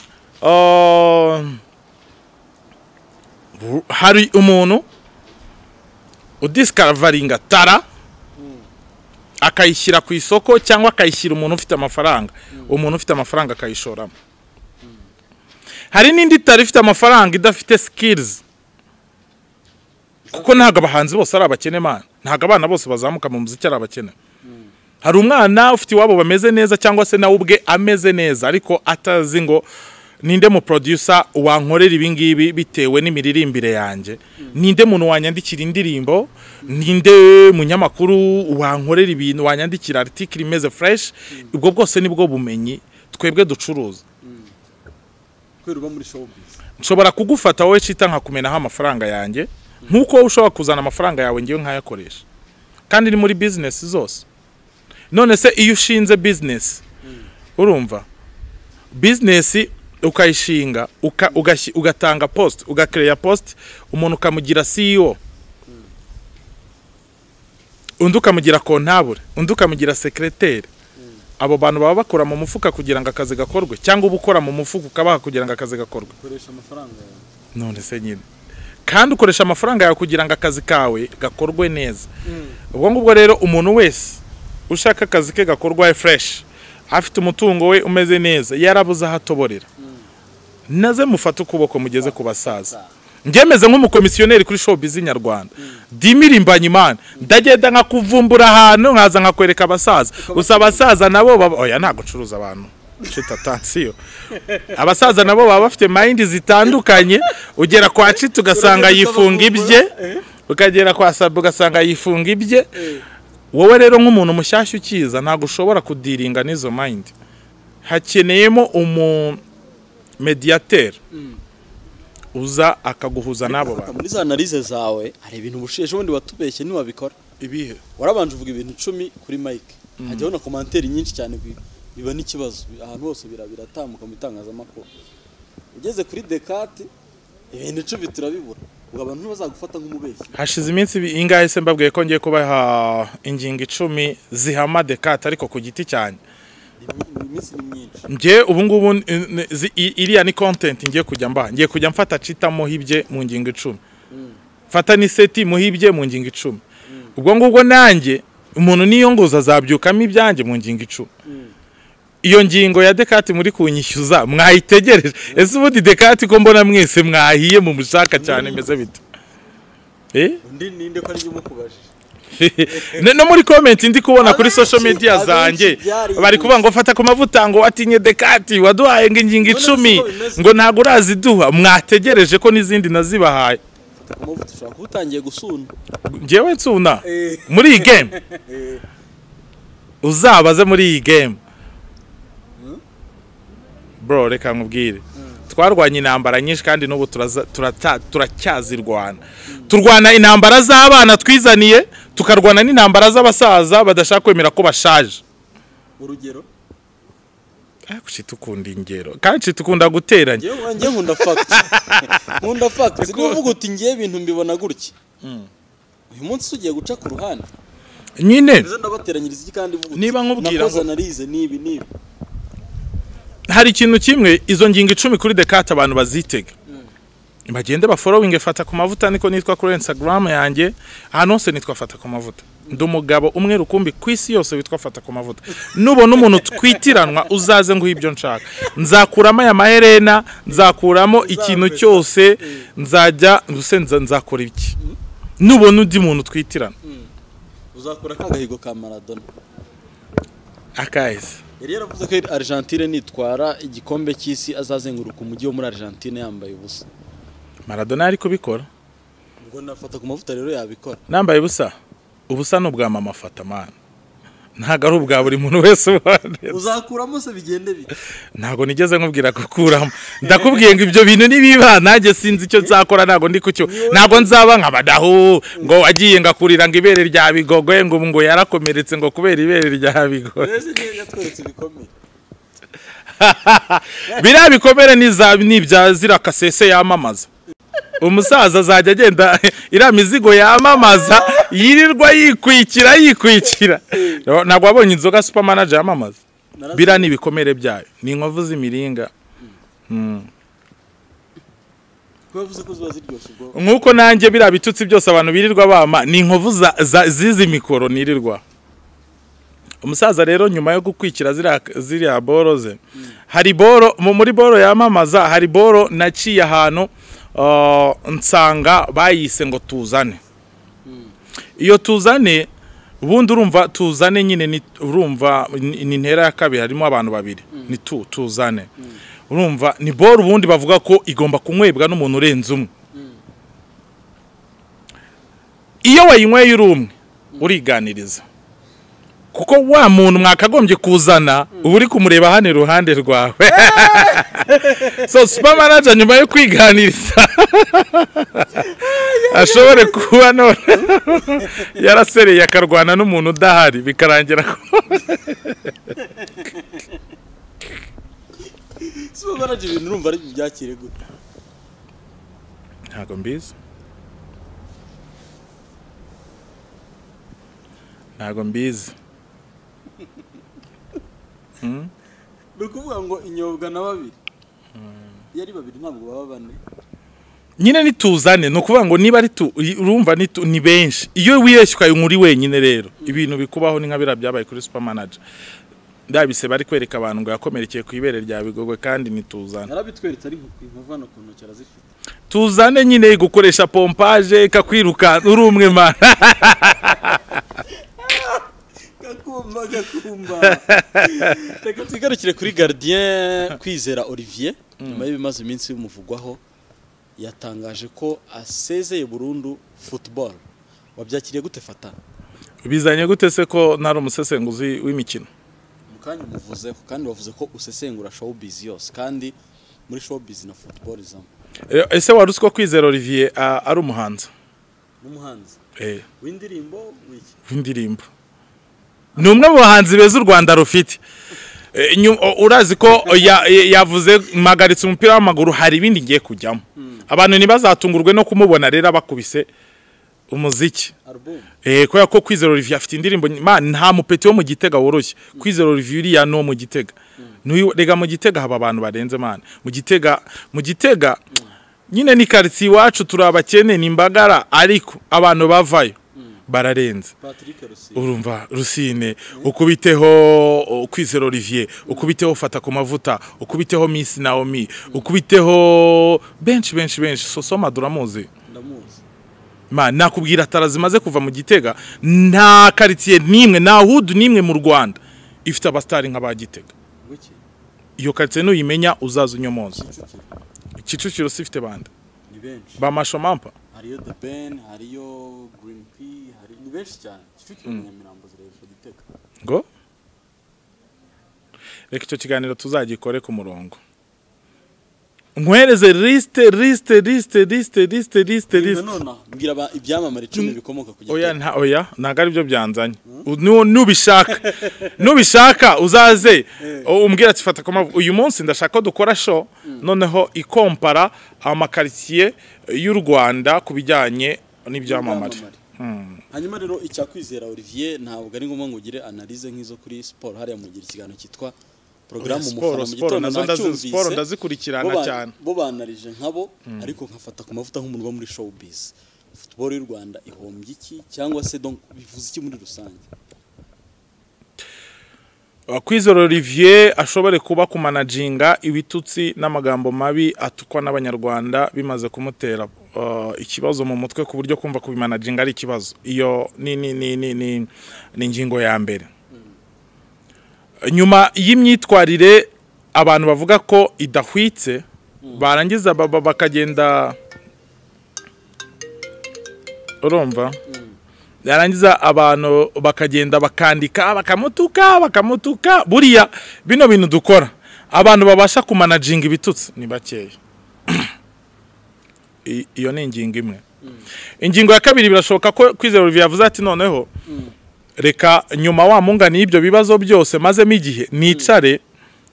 umuntu udiscoveringa tara akayishyira ku isoko cyangwa akayishyira umuntu ufite amafaranga. Umuntu ufite amafaranga akayishoramo. Hari n'indi tara ifite amafaranga idafite skills. Kuko ntago abahanzi bose ari abakene man. Ntago abana bose bazamuka mu muziki ari abakene. Hari umwana ufite iwabo bameze neza cyangwa se nawe ubwe ameze neza ariko atazi ngo ninde mu producer wankorera ibingibi bitewe n'imiririmbire yanjye. Ninde muntu wanyandikira indirimbo, ninde munyamakuru wankorera ibintu wanyandikira article imeze fresh. Ubwo bwose nibwo bumenyi twebwe ducuruza. Kweruba muri showbiz. Nshobora kugufata wowe cita nkakumenaho amafaranga yanjye nkuko ushobora kuzana amafaranga yawe ngiye nkayakoresha. Kandi ni muri business zose. None se iyo ushinze business urumva business ukayishinga ugatanga post ugakreya post umuntu ukamugira CEO undi ukamugira comptable undi ukamugira secrétaire. Abo bantu baba bakora mu mufuka kugira ngo akazi gakorwe cyangwa ubukora mu mufuka ukabaha kugira ngo akazi gakorwe. Ukoresha amafaranga yawe. None se nyine kandi ukoresha amafaranga yawe kugira ngo akazi kawe gakorwe neza. Ubwo ngubwo rero umuntu wese ushaka akazi ke gakorwa fresh afite umutungo we umeze neza yarabuze ahatoborera naze mufata ukuboko mugeze ku basaza. Ngemeze nk'umukomisiyoneri kuri showbiz nyarwanda dimirimbanye Imana ndagenda nkakuvumbura ahantu nkaza nkakwereka abasaza gusa abasaza nabo oya ntago curuza abantu cita attention. Abasaza nabo baba bafite mind zitandukanye ugera kwa cita ugasanga yifunga ibye ukagera kwa Sabu ugasanga yifunga ibye. Wowe rero nk'umuntu mushyashya ukiza ntago ushobora kudiringa n'izo mind. Hakeneyemo mediateur uza akaguhuza nabo bantu. Muri za analize zawe hari ibintu busheje ubundi watubeshye ni wabikora Ibihe warabanje uvuga ibintu 10 kuri mic hajyaho na commentaire nyinshi cyane biba n'ikibazo ahantu hose biratamuka mu itangazamakuru. Ugeze kuri Dekate ibintu 10 turabibura ubwo abantu ntibazagufata nk'umubeshyi. Hashize iminsi ingahe se mbabwiye ko ngiye kubaha ingingo 10 zihama Dekate ariko ku giti cyane. Iminsi ni myinshi. Ngiye ubu ngubu iriya ni content ngiye kujya ngiye kujya mfata cita muhibye mu ngingo 10. Fata ni seti muhibye mu ngingo 10. Ubwo ngubwo nanjye umuntu niyo nguza azabyukamo ibyanjye mu ngingo 10. Iyo ngingo ya Dekate muri kunyishyuza mwayitegereje. Ese ubundi Dekate ko mbona mwese mwahiye mu mushaka cyane meze bite? Undi ninde ko ari umukubajije? no muri comment ndi kubona kuri social media zanjye bari kuvuga ngo fata ku mavuta ngo atinye dekati waduhaye ngo ingingo 10 ngo ntago uraziduha mwategereje ko n'izindi nazibahaye amavuta ushaka kutangiye gusuna ngewe nsuna muri iyi game uzabaze muri iyi game bro reka nkubwire twarwanye intambara nyinshi kandi n'ubu turacyazirwana turwana intambara z'abana twizaniye tukarwana n'intambara z'abasaza badashaka kwemera ko bashaje urugero kuki tukunda ingero kandi tukunda guteranya ngiye nkunda facts nivuga uti ngiye ibintu mbibona gutya uyu munsi ugiye guca ku ruhande nyine ndabateranyiriza iki kandi vuga niba nkubwira ngo analize nibi hari ikintu kimwe izo ngingo 10 kuri Dekate abantu bazitega bagende ba following fata ku mavuta niko nitwa kuri Instagram yanjye ahantu hose nitwa fata ku mavuta ndumugabo umwe rukumbi kwisi yose witwa fata ku mavuta nubona umuntu twitiranwa uzaze ngo ibyo nshaka nzakuramo aya maherena nzakuramo ikintu cyose nzajya nzakora iki nubona undi muntu twitirana uzakora kagahigo ka Maradona akahise yari yaravuze ko Argentine nitwara igikombe cy'isi azazenguruka umujyi wo muri Argentine yambaye ubusa Maradona ari kubikora ngo nafata ku mavuta rero yabikora nambaye ubusa n'ubwa mama fata man ntago ari ubwa buri muntu wese uzakuramo se bigende bite ntago nigeze nkubwira gukuramo ndakubwiye ngo ibyo bintu nibiba naje sinzi icyo nzakora ntago ndi kucyo ntago nzaba nkabadaho ngo agiye ngakurira ngo ibere rya bigogo ngo yarakomeretse ngo kubera ibere rya bigogo ese niyo yatweretse bikomeye bira bikomere n'ibya zira kasese yamamaza umusaza azajya agenda ira mizigo yamamaza yirirwa yikwikira ntabwo wabonye inzoga super manager yamamaza bira nibikomere byayo ni inkovu z'imiringa kwavuze ko zuba ziryoshye ubwo nkuko nanjye bira bitutsi byose abantu birirwa bama ni inkovu zizi mikoro nirirwa umusaza rero nyuma yo gukwikira ziriya boro ze hari boro muri boro yamamaza hari boro naciye ahantu nsanga bayise ngo tuzane iyo tuzane ubundi urumva tuzane nyine urumva ni ntera ya kabiri harimo abantu babiri ni tuzane urumva ni boro ubundi bavuga ko igomba kunywebwa n'umuntu urenze umwe iyo wayinyweye uri umwe uriganiriza kuko wa muntu mwakagombye kuzana ubu uri kumureba hano iruhande rwawe so super manager nyuma yo kwiganiriza ashobore kuba none yarasereye akarwana n'umuntu udahari bikarangira ko super manager ibintu urumva ari byakire gute ntago mbizi nukuvuga ngo inyobwa na babiri yari babiri ntabwo baba bane nyine nituzane nukuvuga ngo niba ari urumva ni benshi iyo wiyeshyuka muri wenyine rero ibintu bikubaho ni nka bira byabaye kuri super manager ndabise bari kwereka abantu ngo yakomerekeye ku ibere rya bigogwe kandi nituzane narabitweretse ari nkuvana ku ntoki arazifite tuzane nyine gukoresha pompage ikakwiruka uri umwe mana gakumba reka twigarukire kuri Gardien Kwizera Olivier nyuma y'ibimaze iminsi bimuvugwaho yatangaje ko asezeye burundu football wabyakiriye gute fata bizanye gute se ko ntari umusesenguzi w'imikino mukanya umuvuze kandi wavuze ko usesengura showbiz yose kandi muri showbiz na football izamo ese waruzi ko Kwizera Olivier ari umuhanzi w'indirimbo ni umwe mu bahanzi beza u Rwanda rufite urazi ko yavuze mpagaritse umupira w'amaguru hari ibindi ngiye kujyamo abantu ntibazatungurwe no kumubona rero abakubise umuziki kubera ko Kwizera Olivier afite indirimbo nta mupeti wo mu Gitega woroshye Kwizera Olivier uriya no mu Gitega rega mu Gitega haba abantu barenze mana mu Gitega nyine ni quartier iwacu turabakene ni Mbagara ariko abantu bavayo bararenze urumva Rusine ukubiteho Kwizera Olivier ukubiteho fata ku mavuta ukubiteho Miss Naomi ukubiteho benshi so Madura muzi ma nakubwira tara zimaze kuva mu Gitega nta quartier nimwe na hood nimwe mu Rwanda ifite abastari nk'aba Gitega iyo quartier no yimenya uzaza unyomoza Kicukiro sifite bande ni benshi ba mashomampa hariyo The Ben hariyo Green P hari ni benshi cyane Kicukiro Nyamirambo zirefo Gitega ngo reka icyo kiganiro tuzagikore ku murongo nkwereze liste none mbwira ibyamamare 10 bikomoka ku Gitega oya ntago ari byo byanzanye nubishaka uzaze umbwira ati fata koma uyu munsi ndashaka ko dukora show noneho ikompara amakaritiye y'u Rwanda kubijyanye n'ibyamamare hanyuma rero icyakwizera Olivier ntabwo ari ngombwa ngo ugire analyse nk'izo kuri sport hariya mugira ikiganiro cyitwa programu umufana mu gitondo nacyumvise sport ndazikurikirana cyane bo banarije nkabo ariko nkafata ku mavuta nk'umuntu wo muri showbiz football y'u Rwanda ihombye iki cyangwa se donc bivuze iki muri rusange Kwizera Olivier ashobore kuba ku managinga ibitutsi n'amagambo mabi atukwa n'abanyarwanda bimaze kumutera ikibazo mu mutwe ku buryo kumva kubimanaginga ari ikibazo iyo ni ingingo ya mbere nyuma y'imyitwarire abantu bavuga ko idahwitse barangiza bakagenda urumva yarangiza abantu bakagenda bakandika bakamutuka buriya bino bintu dukora abantu babasha kumanaginga ibitutsi ni bakeya iyo ni ingingo imwe ingingo ya kabiri birashoboka ko Kwizera Olivier yavuze ati noneho reka nyuma wa mungani y'ibyo bibazo byose mazemo igihe nicare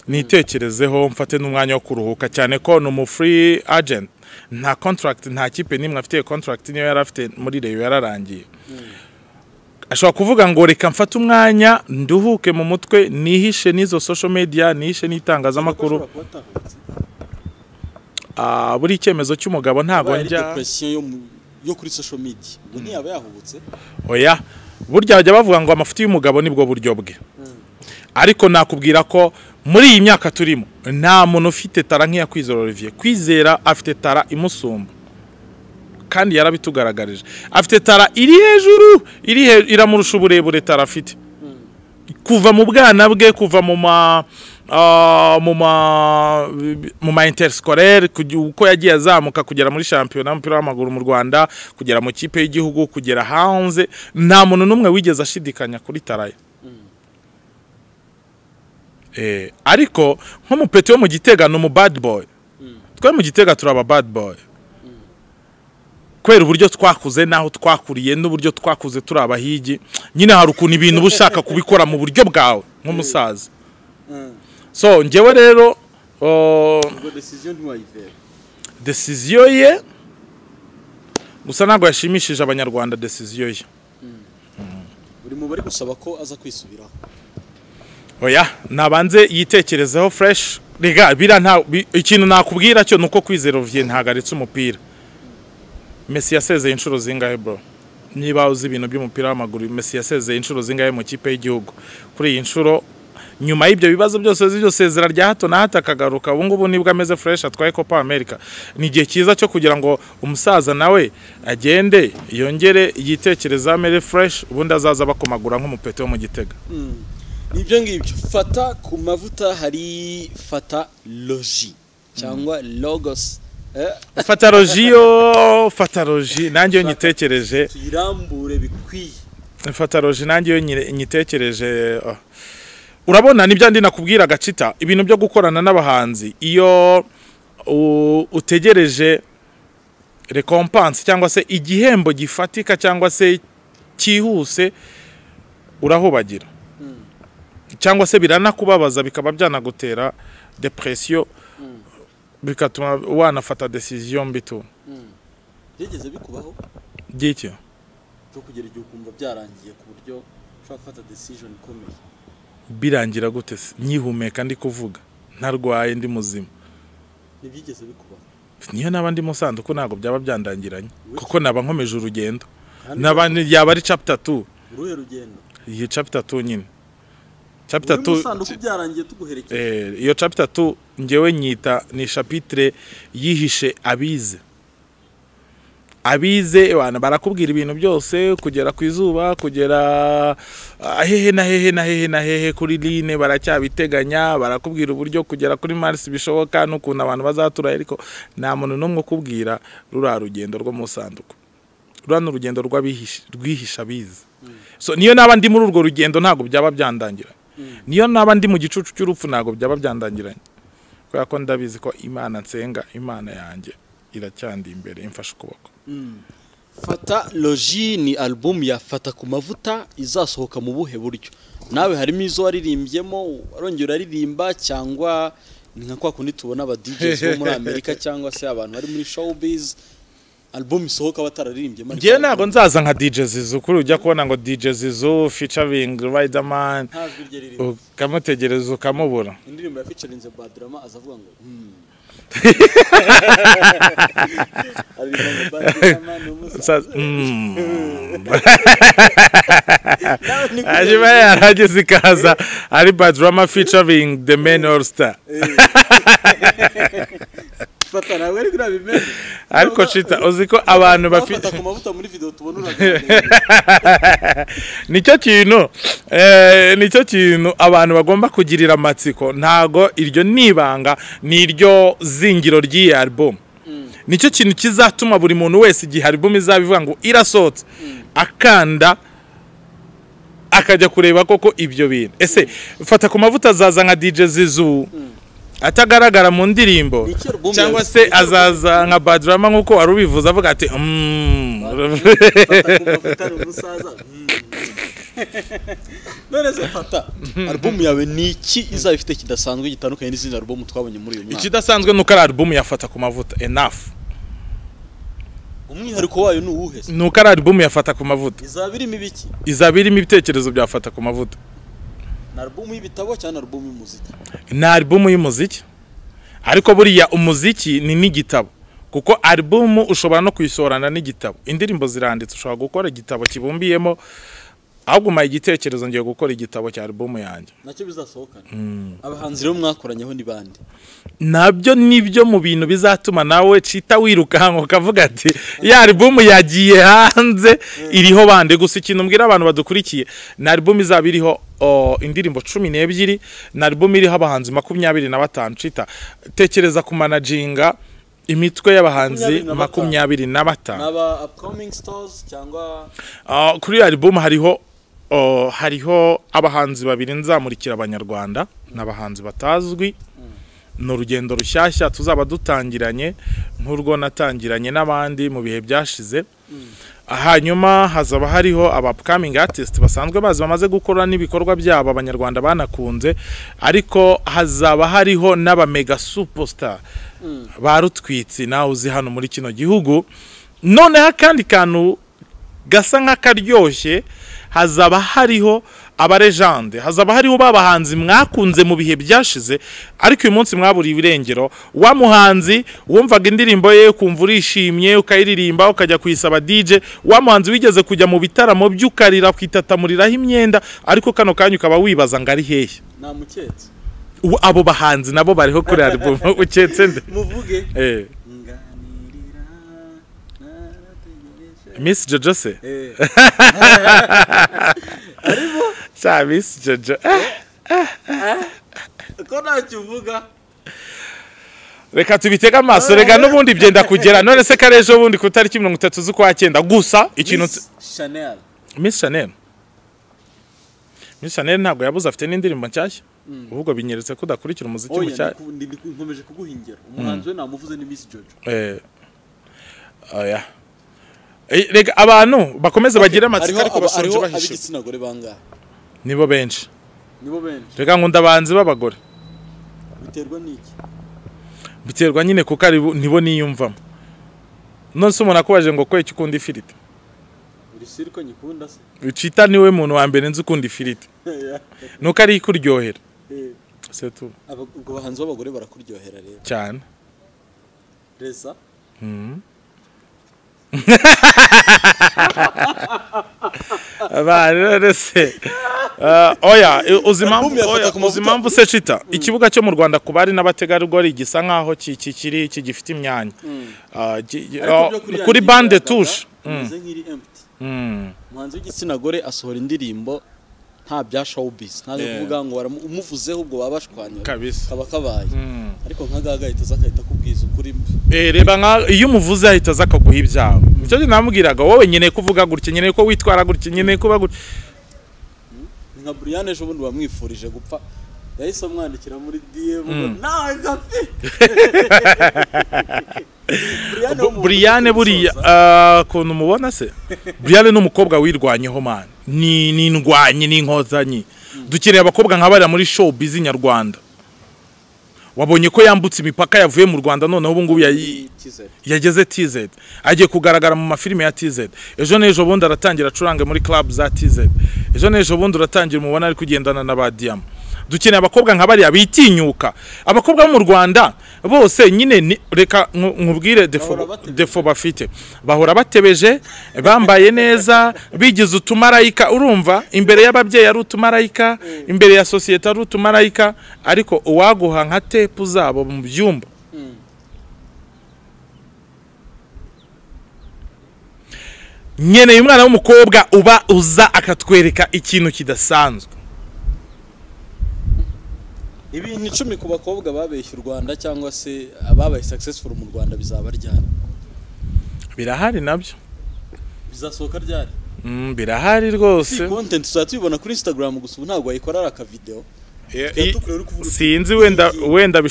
nitekerezeho mfate n'umwanya wo kuruhuka cyane ko no mu free agent nta contract nta kipe nimwe afite contract niyo yarafite muri Rayon yararangiye ashobora kuvuga ngo reka mfate umwanya nduhuke mu mutwe nihishe n'izo social media nihishe n'itangazamakuru buri icyemezo cy'umugabo ntago njya depression yo kuri social media ngo ntiyaba yahubutse oya burya bajya bavuga ngo amafuti y'umugabo nibwo buryo bwe ariko nakubwira ko muri iyi myaka turimo nta muntu ufite tara nk'iya Kwizera Olivier Kwizera afite tara imusumba kandi yarabitugaragarije afite tara iri hejuru iramurusha uburebure tara afite kuva mu bwana bwe kuva mu ma interscolaire uko yagiye azamuka kugera muri championnat y'umupira w'amaguru mu Rwanda kugera mu kipe y'igihugu kugera hanze nta muntu numwe wigeze ashidikanya kuri taraye ariko nko mu peti wo mu Gitega no mu bad boy twe mu Gitega turaba bad boy kwera uburyo twakuze naho twakuriye n'uburyo twakuze turabahigi nyine hari ukuntu ibintu bushaka kubikora mu buryo bwawe nk'umusaza so ngewe rero decision ye gusa ntabwo yashimishije abanyarwanda decision ye buri mu bari gusaba ko aza kwisubiraho oya nabanze yitekerezeho fresh rega bira nta ikintu nakubwira cyo nuko Kwizera Olivier ntagaritse umupira Messi yasezeye inshuro zingahe bro niba uzi ibintu by'umupira w'amaguru Messi yasezeye inshuro zingahe mu kipe y'igihugu kuri iyi nshuro nyuma y'ibyo bibazo byose z'isezera rya hato na hato akagaruka ubu ngubu nibwo ameze fresh atwaye Copa America ni igihe cyiza cyo kugira ngo umusaza nawe agende yongere yitekereza amere fresh ubundi azaza bakomagura nk'umupete wo mu Gitega nibyo ngibyo fata ku mavuta hari fata logi cyangwa logos fata logi nanjye nyitekereje tuyirambure bikwiye fata logi nanjye nyitekereje urabona nibyo ndi nakubwira gacita ibintu byo gukorana n'abahanzi iyo utegereje recompense cyangwa se igihembo gifatika cyangwa se cyihuse urahubagira cyangwa se biranakubabaza bikaba byanagutera depression bikatuma wanafata decision mbitu byigeze bikubaho gike cyo kugera igihe ukumva byarangiye ku buryo ushaka gufata decision ikomeye birangira gute nyihumeka ndi kuvuga ntarwaye ndi muzima nibyigeze bikubaho niyo nabandi musanduko ntago byaba byandangiranye kuko naba nkomeje urugendo nabandi yaba ari chapter 2 uruhe rugendo iyi chapter 2 nyine chapter 2 musanduko byarangiye tuguherekeje iyo chapter 2 ngewe nyita ni chapitre yihishe abize abize abantu barakubwira ibintu byose kugera ku izuba kugera hehe na hehe na hehe na hehe kuri line baracyabiteganya barakubwira uburyo kugera kuri Mars bishoboka n'ukuntu abantu bazatura ariko nta muntu n'umwe ukubwira rura rugendo rwo mu sanduku rura n'urugendo rwihisha bize so niyo naba ndi muri urwo rugendo ntago byaba byandangira niyo naba ndi mu gicucu cy'urupfu ntago byaba byandangiranye kubera ko ndabizi ko Imana nsenga Imana yanjye iracyandi imbere imfasha ukuboko. Fata Logi ni album ya Fata ku mavuta izasohoka mu buhe buryo nawe harimo izo waririmbyemo arongera aririmba cyangwa ni nka kwa kundi tubona aba DJs bo muri Amerika cyangwa se abantu bari muri showbiz album isohoka batararirimbye ngiye ntago nzaza nka DJ Zizu kuri ujya kubona ngo DJ Zizu featuring Riderman ukamutegereza ukamubura indirimbo ya featuring Badrama azavuga ngo Ajiba yarageze ikaza ari Badrama featuring the Men All Star Fata nawe ari kuri bimeze ariko cita uziko abantu bafite ku mavuta muri video tubona nicyo kintu abantu bagomba kugirira amatsiko ntago iryo nibanga niryo zingiro ry'iyi album nicyo kintu kizatuma buri muntu wese igihe album izabivuga ngo irasohotse akanda akajya kureba koko ibyo bintu ese Fata ku mavuta azaza nka DJ Zizu atagaragara mu ndirimbo cyangwa se azaza nka Badrama nkuko wari ubivuze avuga ati none se Fata album yawe niki izabifite kidasanzwe gitandukanye n'izindi album twabonye muri uyu mwaka ikidasanzwe nuko ari album ya Fata ku mavuta enough umwihariko wayo ni uwuhe nuko ari album ya Fata ku mavuta izabirimo ibiki izabirimo ibitekerezo bya Fata ku mavuta na album y'ibitabo cyangwa album y'umuziki na album y'umuziki ariko buriya umuziki ni n'igitabo kuko album ushobora no kuyisorana n'igitabo indirimbo ziranditse ushobora gukora igitabo kibumbiyemo ahubwo igitekerezo ngiye gukora igitabo cya album yanjye nacyo bizasohokana abahanzi rero mwakoranyeho ni bande nabyo nibyo mu bintu bizatuma nawe cita wirukanka ukavuga ati ya album yagiye hanze iriho bande gusa ikintu mbwira abantu badukurikiye na album izaba iriho indirimbo 12 na album iriho abahanzi 25 cita tekereza ku managinga imitwe y'abahanzi 25 naba upcoming stars cyangwa kuri album hariho abahanzi babiri nzamurikira abanyarwanda n'abahanzi batazwi no rugendo rushyashya tuzaba dutangiranye nk'urwo natangiranye n'abandi mu bihe byashize hanyuma hazaba hariho aba upcoming artists basanzwe bazi bamaze gukora n'ibikorwa byabo abanyarwanda banakunze ariko hazaba hariho n'aba mega superstar barutwitsi nawe uzi hano muri kino gihugu noneho kandi kantu gasa nk'akaryoshye hazaba hariho abarejande hazaba hariho babahanzi mwakunze mu bihe byashize ariko uyu munsi mwaburi ibirengero wa muhanzi wumvaga indirimbo ye kumva urishimye ukayiririmba ukajya kuyisaba DJ wa muhanzi wigeze kujya mu bitaramo by'ukarira kwitatamuriraho imyenda ariko kano kanyu kaba wibaza ngo ari hehe namuketse abo bahanzi nabo bariho kuri album uketse nde muvuge Miss Jojo se arimo cha Miss Jojo ko ntacyo uvuga reka tubitega amaso rega n'ubundi byenda kugera none se karejo bundi ku tariki 30 z'ukwa 9 gusa ikintu Chanel Miss Chanel ntabwo yabuze afite n'indirimbo nshyashya ubwo binyeretse ko udakurikira umuziki mucyashya nkomeje kuguhingira umuhanzi we namuvuze ni Miss Jojo oya rega abantu bakomeza bagira amatsiko ariko bashonje bahishe ab'igitsina gore bangahe nibo benshi rega nkunda abanzi b'abagore biterwa n'iki biterwa nyine kuko ari nibo niyumvamo none se umuntu akubaje ngo kweki ukunda ifiriti uri siriko nyikunda se ucita niwe muntu wa mbere nzi ukunda ifiriti nuko ari kuryohera c'est tout ubwo bahanzi b'abagore barakuryohera rero cyane reza Barese oya uzimamvu se Chita ikibuga cyo mu Rwanda ku bari n'abategarugori gisa nkaho kikiri kigifite imyanya kuri bande touche umuhanzi w'igitsina gore asohora indirimbo nta bya showbiz nta kuvuga ngo umuvuzeho ubwo babashwanya kaba kabaye ariko nka Gaga ahita zakahita kubwiza ukuri reba nka iyo umuvuze ahita zakaguha ibyawe icyo namubwiraga wowe nyene kuvuga gutya nyene ko witwara gutya nyene kuba gutya nka Brian ejo bundi bamwifurije gupfa yahise amwandikira muri DM nawe gafi Brian buriya kuntu mubona se Brian n'umukobwa wirwanyeho man ni indwanyi n'inkozanyi dukeneye abakobwa nk'abari muri showbiz nyarwanda wabonye ko yambutse imipaka yavuye mu Rwanda noneho ubu ngubu yageze TZ agiye kugaragara mu mafilime ya TZ ejo nejo bundi aratangira curange muri club za TZ ejo nejo bundi uratangira umubona ari kugendana na ba Diam dukeneye abakobwa nk'abari abitinyuka abakobwa mu Rwanda bose nyine reka nkubwire defo bafite bahora batebeje bambaye neza bigize utumarayika urumva imbere y'ababyeyi ari utumarayika imbere ya societe ari utumarayika ariko uwaguha nka tepu zabo mu byumba nyene umwana w'umukobwa uba uza akatwereka ikintu kidasanzwe ibintu 10 ku bakobwa babeshya u Rwanda cyangwa se ababaye successful mu Rwanda bizaba ryari birahari nabyo bizasohoka ryari birahari rwose content tuzatubona kuri Instagram gusa ntabwo wayikorara aka video sinzi wenda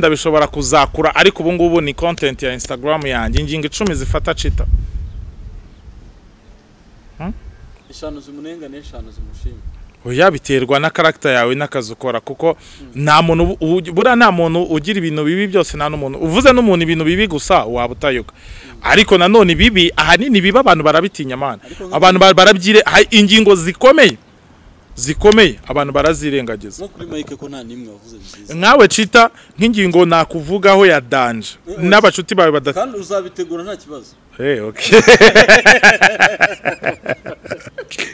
bishobora kuzakura ariko ubu ngubu ni content ya Instagram yanjye ingingo 10 zifata Chita eshanu zimunenga n'eshanu zimushima oya biterwa na character yawe n'akazi ukora kuko nta muntu bura nta muntu ugira ibintu bibi byose nta n'umuntu uvuze n'umuntu ibintu bibi gusa waba utayoka ariko nanone bibi ahanini biba abantu barabitinya mana abantu barabyire ingingo zikomeye abantu barazirengagiza no kuri Mike ko nta nimwe wavuze nziza nkawe Chita nk'ingingo nakuvugaho ya danje n'abacuti bawe badata kandi uzabitegura nta kibazo okay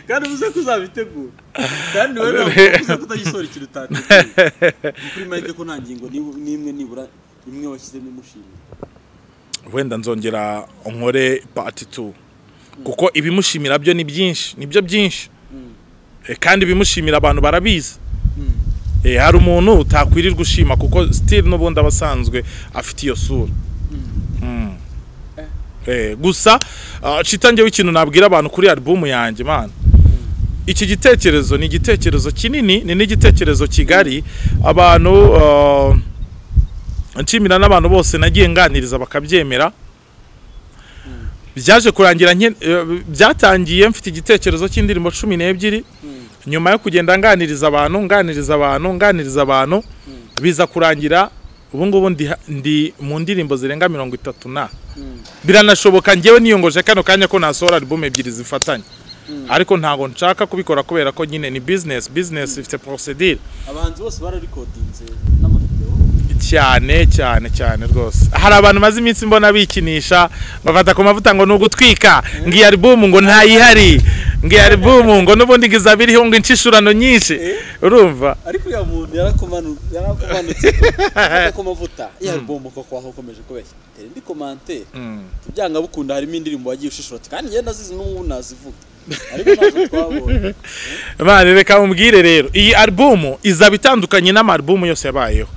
kandi uze kuzabitegura kandi wewe uze kutagisora ikintu utateguye kuri Mike ko nta ngingo nimwe nibura imwe washyizemo imushimira wenda nzongera nkore part 2 kuko ibimushimira byo ni byinshi nibyo byinshi kandi bimushimira abantu barabizi hari umuntu utakwirirwa ushima kuko still n'ubundi abasanzwe afite iyo sura gusa Chita w'ikintu nabwira abantu kuri album yanjye man iki gitekerezo ni igitekerezo kinini ni n'igitekerezo kigari abantu nshimira n'abantu bose nagiye nganiriza bakabyemera byaje kurangira byatangiye mfite igitekerezo cy'indirimbo 12 nyuma yo kugenda nganiriza abantu biza kurangira ubu ngubu ndi mu ndirimbo zirenga 30 na biranashoboka ngewe niyongoje kano kanya ko nasohora album 2 zifatanye ariko ntago nshaka kubikora kubera ko nyine ni business ifite procedure abahanzi bose bara recordinze n'amavideo cyane rwose hari abantu maze iminsi mbona bikinisha bafata ku mavuta ngo nugutwika ngiye album ngo ntayihari ngiye album ngo nubundi ngizabiriho ngo incishurano nyinshi urumva ariko ya muntu yarakumanutse ku mavuta ya album ko kwaho komeje kubeshya ndi commentaire tubyanga bukunda harimo indirimbo wagiye ushishurata kandi ngenda zizi n'ubu nazivuga ariko nazo twabonye bane reka mumbwire rero iyi album izaba itandukanye n'amalbum yose yabayeho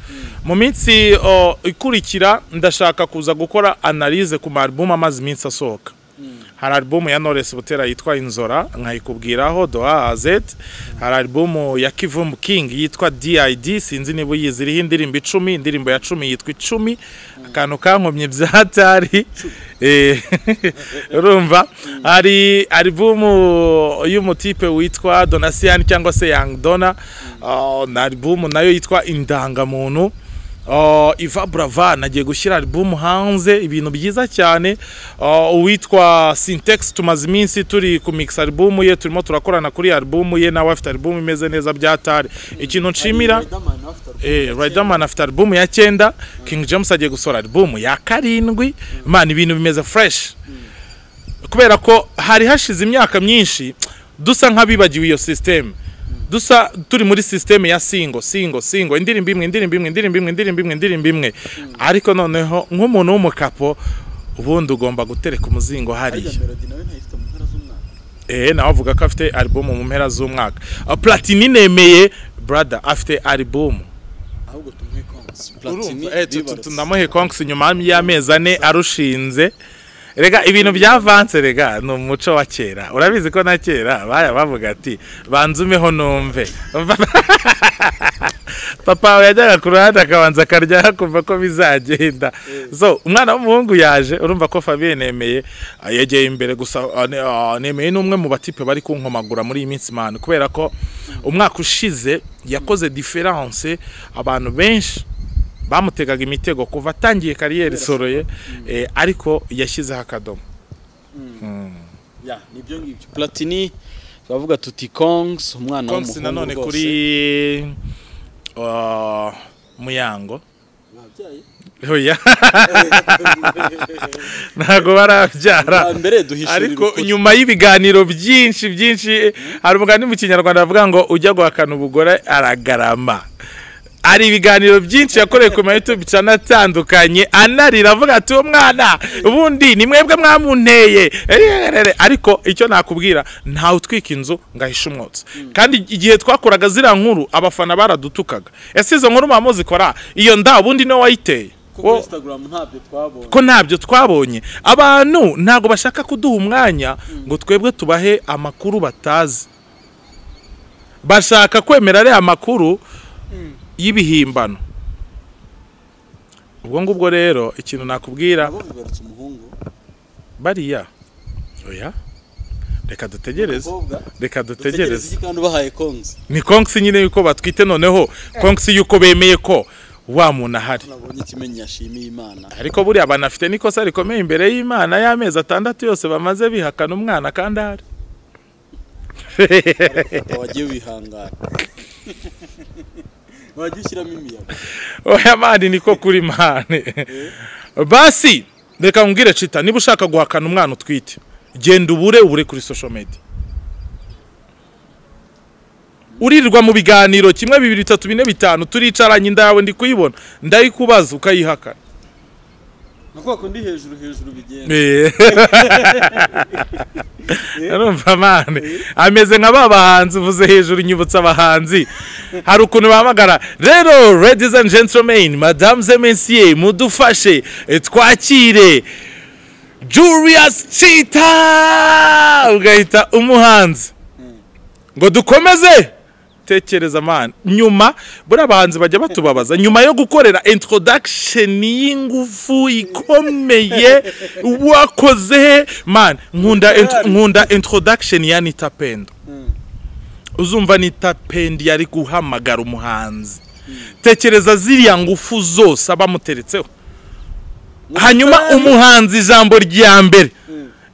mu minsi ikurikira ndashaka kuza gukora analyse ku album amazi iminsi asohoka hari album ya Knowless Butera yitwa Inzora nkayikubwiraho do A a Z hari album ya Kivum King yitwa DID sinzi niba yiziriho indirimbo 10 indirimbo ya 10 yitwa 10 akantu kankomye byatari urumva hari album y'umutipe witwa Donasian cyangwa se Young Donna na album nayo yitwa Indangamuntu Iva Brava nagiye gushyira album hanze ibintu byiza cyane uwitwa Syntax tumaze iminsi turi ku mix album ye turimo turakorana kuri album ye nawe afite album imeze neza byatari ikintu nshimira Riderman afite album ya 9 King James agiye gusora album ya 7 man ibintu bimeze fresh kubera ko hari hashize imyaka myinshi dusa nkabibagiwe iyo system dusa turi muri system ya single indirimbo imwe ariko noneho nk'umuntu w'umukapo ubundi ugomba gutereka umuzingo hariya. Nawe avuga ko afite album mu mpera z'umwaka. Platini nemeye brother afite album. Ahubwo tumwe Kongs. Tunamuhe Kongs nyuma y'amezi 4 arushinze. Rega ibintu byavance rega no muco wa kera. Urabizi ko na kera bavuga ati banzumeho numve. Papa yajyaga ku ruhande akabanza akarya kumva ko bizagenda. So umwana w'umuhungu yaje urumva ko Fabien nemeye yegeye imbere gusa nemeye n'umwe mu batipe bari kunkomagura muri iyi minsi man kubera ko umwaka ushize yakoze difference abantu benshi bamutegaga imitego kuva atangiye kariyeri soroye ariko yashyizeho akadomo. Nibyo ngibyo Platini bavuga tuti Kongs umwana w'umuhungu nanone kuri Muyango oya ntago barabyara ariko nyuma y'ibiganiro byinshi hari umugani mu Kinyarwanda bavuga ngo ujya guhakana ubugore aragarama. Ari ibiganiro byinshi yakoreye ku YouTube channel atandukanye anarira avuga ati umwana ubundi ni mwebwe mwamunteye ariko icyo nakubwira nta utwika inzu ngahisha umwotsi kandi igihe twakoraga zira nkuru abafana baradutukaga izo nkuru mamuzikora iyo nda ubundi no wayiteye ko Instagram ntabyo twabonye abantu ntago bashaka kuduha umwanya ngo twebwe tubahe amakuru batazi bashaka kwemera ari amakuru y'ibihimbano. Ubwo ngubwo rero ikintu nakubwira bariya oya reka dutegereze ni Kongs nyine yuko batwite noneho Kongs yuko bemeye ko wa muntu ahari ariko buri abana afite nikosa rikomeye imbere y'Imana y'amezi 6 yose bamaze bihakana umwana kandi ahari wagiye wihangana wagishyiramo imiyaga oya mani niko kuri mane basi reka ngire Chita niba ushaka guhakana umwana utwite genda ubure kuri social media uririrwa mu biganiro 1 2 3 4 5 turicaranye ndawe ndi kuyibona ndayikubaza ukayihakana nakoko ndi hejuru bigenda arumva mane ameze nka babahanzi uvuze hejuru nyibutsa abahanzi hari ukuntu bahamagara rero ladies and gentlemen madams et messieurs mudufashe twakire Julius Chita ugahita umuhanzi ngo dukomeze tekereza man nyuma buri abahanzi bajya batubabaza nyuma yo gukorera introduction y'ingufu ikomeye wakoze man nkunda introduction ya Nita Pendo uzumva Nita Pendo yari guhamagara umuhanzi tekereza ziriya ngufu zose abamuteretseho hanyuma umuhanzi ijambo rya mbere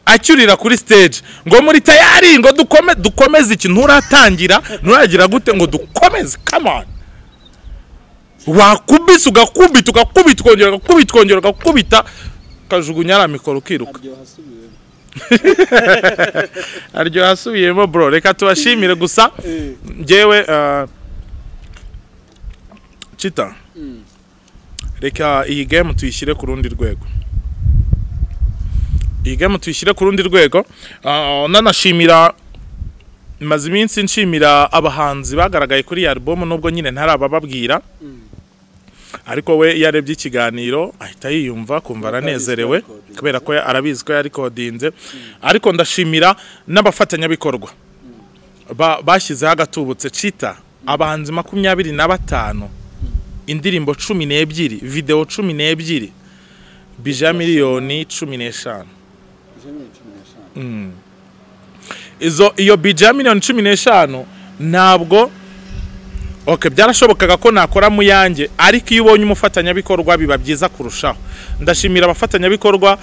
acyurira kuri stage ngo muri tayari ngo dukomeze iki nturatangira nturagira gute ngo dukomeze come on wakubise ugakubita ukongera kajugunya ara mikoro kiruka aryo hasubiyemo bro reka tubashimire gusa ngewe Chita reka iyi game tuyishyire ku rundi rwego nanashimira maze iminsi nshimira abahanzi bagaragaye kuri iyi album nubwo nyine ntarabababwira ariko we yarebye ikiganiro ahita yiyumva kumva aranezerewe kubera ko arabizi ko yari kodinze ariko ndashimira n'abafatanyabikorwa bashyizeho agatubutse Chita abahanzi 25 indirimbo 12 video 12 bija miliyoni 15 iyo bija miliyoni 15 ntabwo byarashobokaga ko nakora mu yanjye ariko iyo ubonye umufatanyabikorwa biba byiza kurushaho ndashimira abafatanyabikorwa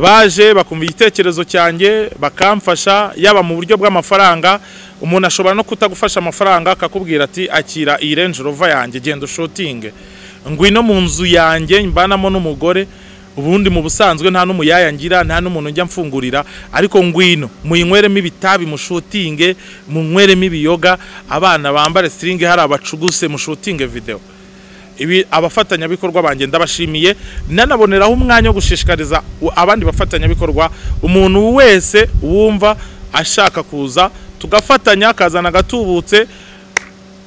baje bakumva igitekerezo cyanjye bakamfasha yaba mu buryo bw'amafaranga umuntu ashobora no kutagufasha amafaranga akakubwira ati akira iyi Range Rover yanjye genda shooting ngwino mu nzu yanjye mbanamo n'umugore ubundi mu busanzwe nta n'umuyaya ngira nta n'umuntu njya mfungurira ariko ngwino muyinyweremo ibitabi mushutinge munyweremo ibiyoga abana bambare string hari abacuguse mushutinge video ibi abafatanyabikorwa banjye ndabashimiye nanaboneraho umwanya wo gushishikariza abandi bafatanyabikorwa umuntu wese wumva ashaka kuza tugafatanya kazana gatubutse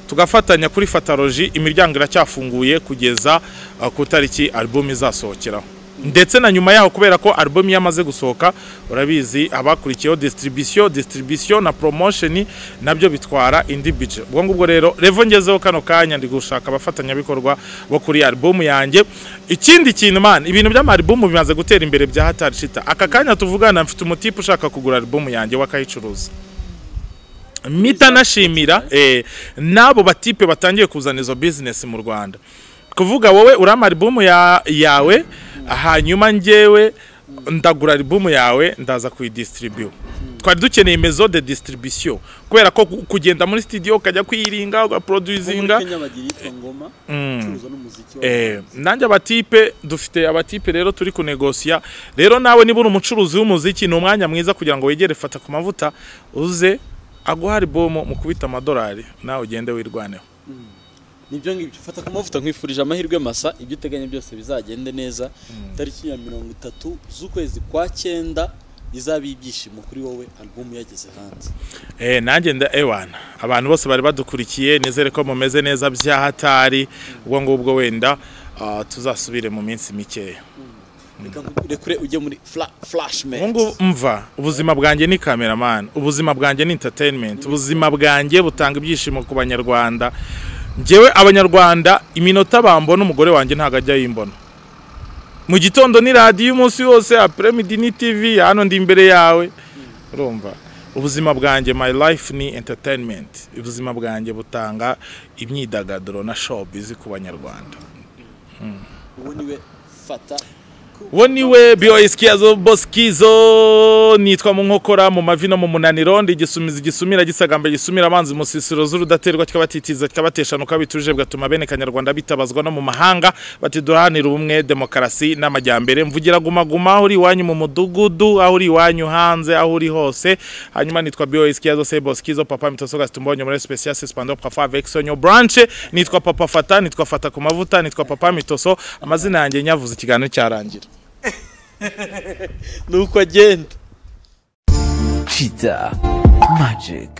tugafatanya kuri Fatalogy imiryango iracyafunguye kugeza ku tariki album izasohokeraho ndetse na nyuma yaho kubera ko album yamaze gusohoka urabizi abakurikiyeho distribution na promotion nabyo bitwara indi budget ubwo ngubwo rero revo ngezeho kano kanya ndi gushaka abafatanyabikorwa bo kuri album yanjye ikindi kintu man ibintu by'ama album bimaze gutera imbere bya hatari shita aka kanya tuvugana mfite umutipe ushaka kugura album yanjye wakayicuruza mita nashimira nabo batipe batangiye kuzana izo business mu Rwanda kuvuga wowe urama album yawe hanyuma ngewe ndagura album yawe ndaza kuyidistribute twari dukeneye mezo de distribution kubera ko kugenda muri studio ukajya kwiringa ugaproducinga nanjye abatipe dufite abatipe rero turi kunegosia rero nawe niba uri umucuruzi w'umuziki ni umwanya mwiza kugira ngo wegere Fata ku mavuta uze aguha album mu kubita amadolari nawe ugende wirwaneho nibyo ngibyo Fata ku mavuta nkwifurije amahirwe masa ibyo uteganya byose bizagende neza tariki ya 30 z'ukwezi kwa 9 izabi ibyishimo kuri wowe album yageze hanze nanjye ewana abantu bose bari badukurikiye nizere ko mumeze neza bya hatari ubwo ngubwo wenda tuzasubire mu minsi mikeya rekure ujye muri flashman ngo mva ubuzima bwanjye ni cameraman ubuzima bwanjye ni entertainment ubuzima bwanjye butanga ibyishimo ku banyarwanda njewe abanyarwanda iminota bambona umugore wanjye ntago ajya yimbona mu gitondo ni radio umunsi wose après midi ni TV hano ndi imbere yawe urumva ubuzima bwanjye my life ni entertainment ubuzima bwanjye butanga imyidagaduro na showbiz ku banyarwanda ubu niwe Fata Woniwe Bioiskiazo Boskizo nitwa mu nkokora mu mavi no mu munaniro ndi gisumiza gisumira gisagambe gisumira abanzi musisiro z'urudaterwa cy'abatitiza cy'abateshanuka bituje bgatuma bene kanyarwanda bitabazwa no mu mahanga batiduhanira ubumwe demokarasi n'amajyambere mvugira guma uri wanyu mu mudugudu aho uri wanyu hanze aho uri hose hanyuma nitwa Bioiskiazo Boskizo papa mitosoga stumbonyo muri special suspendor papa avec sonyo branch nitwa papa Fata nitwa Fata ku mavuta nitwa papa mitoso amazina yanjye nyavuze ikiganiro cyarangira nuko agenda Cheetah Magic.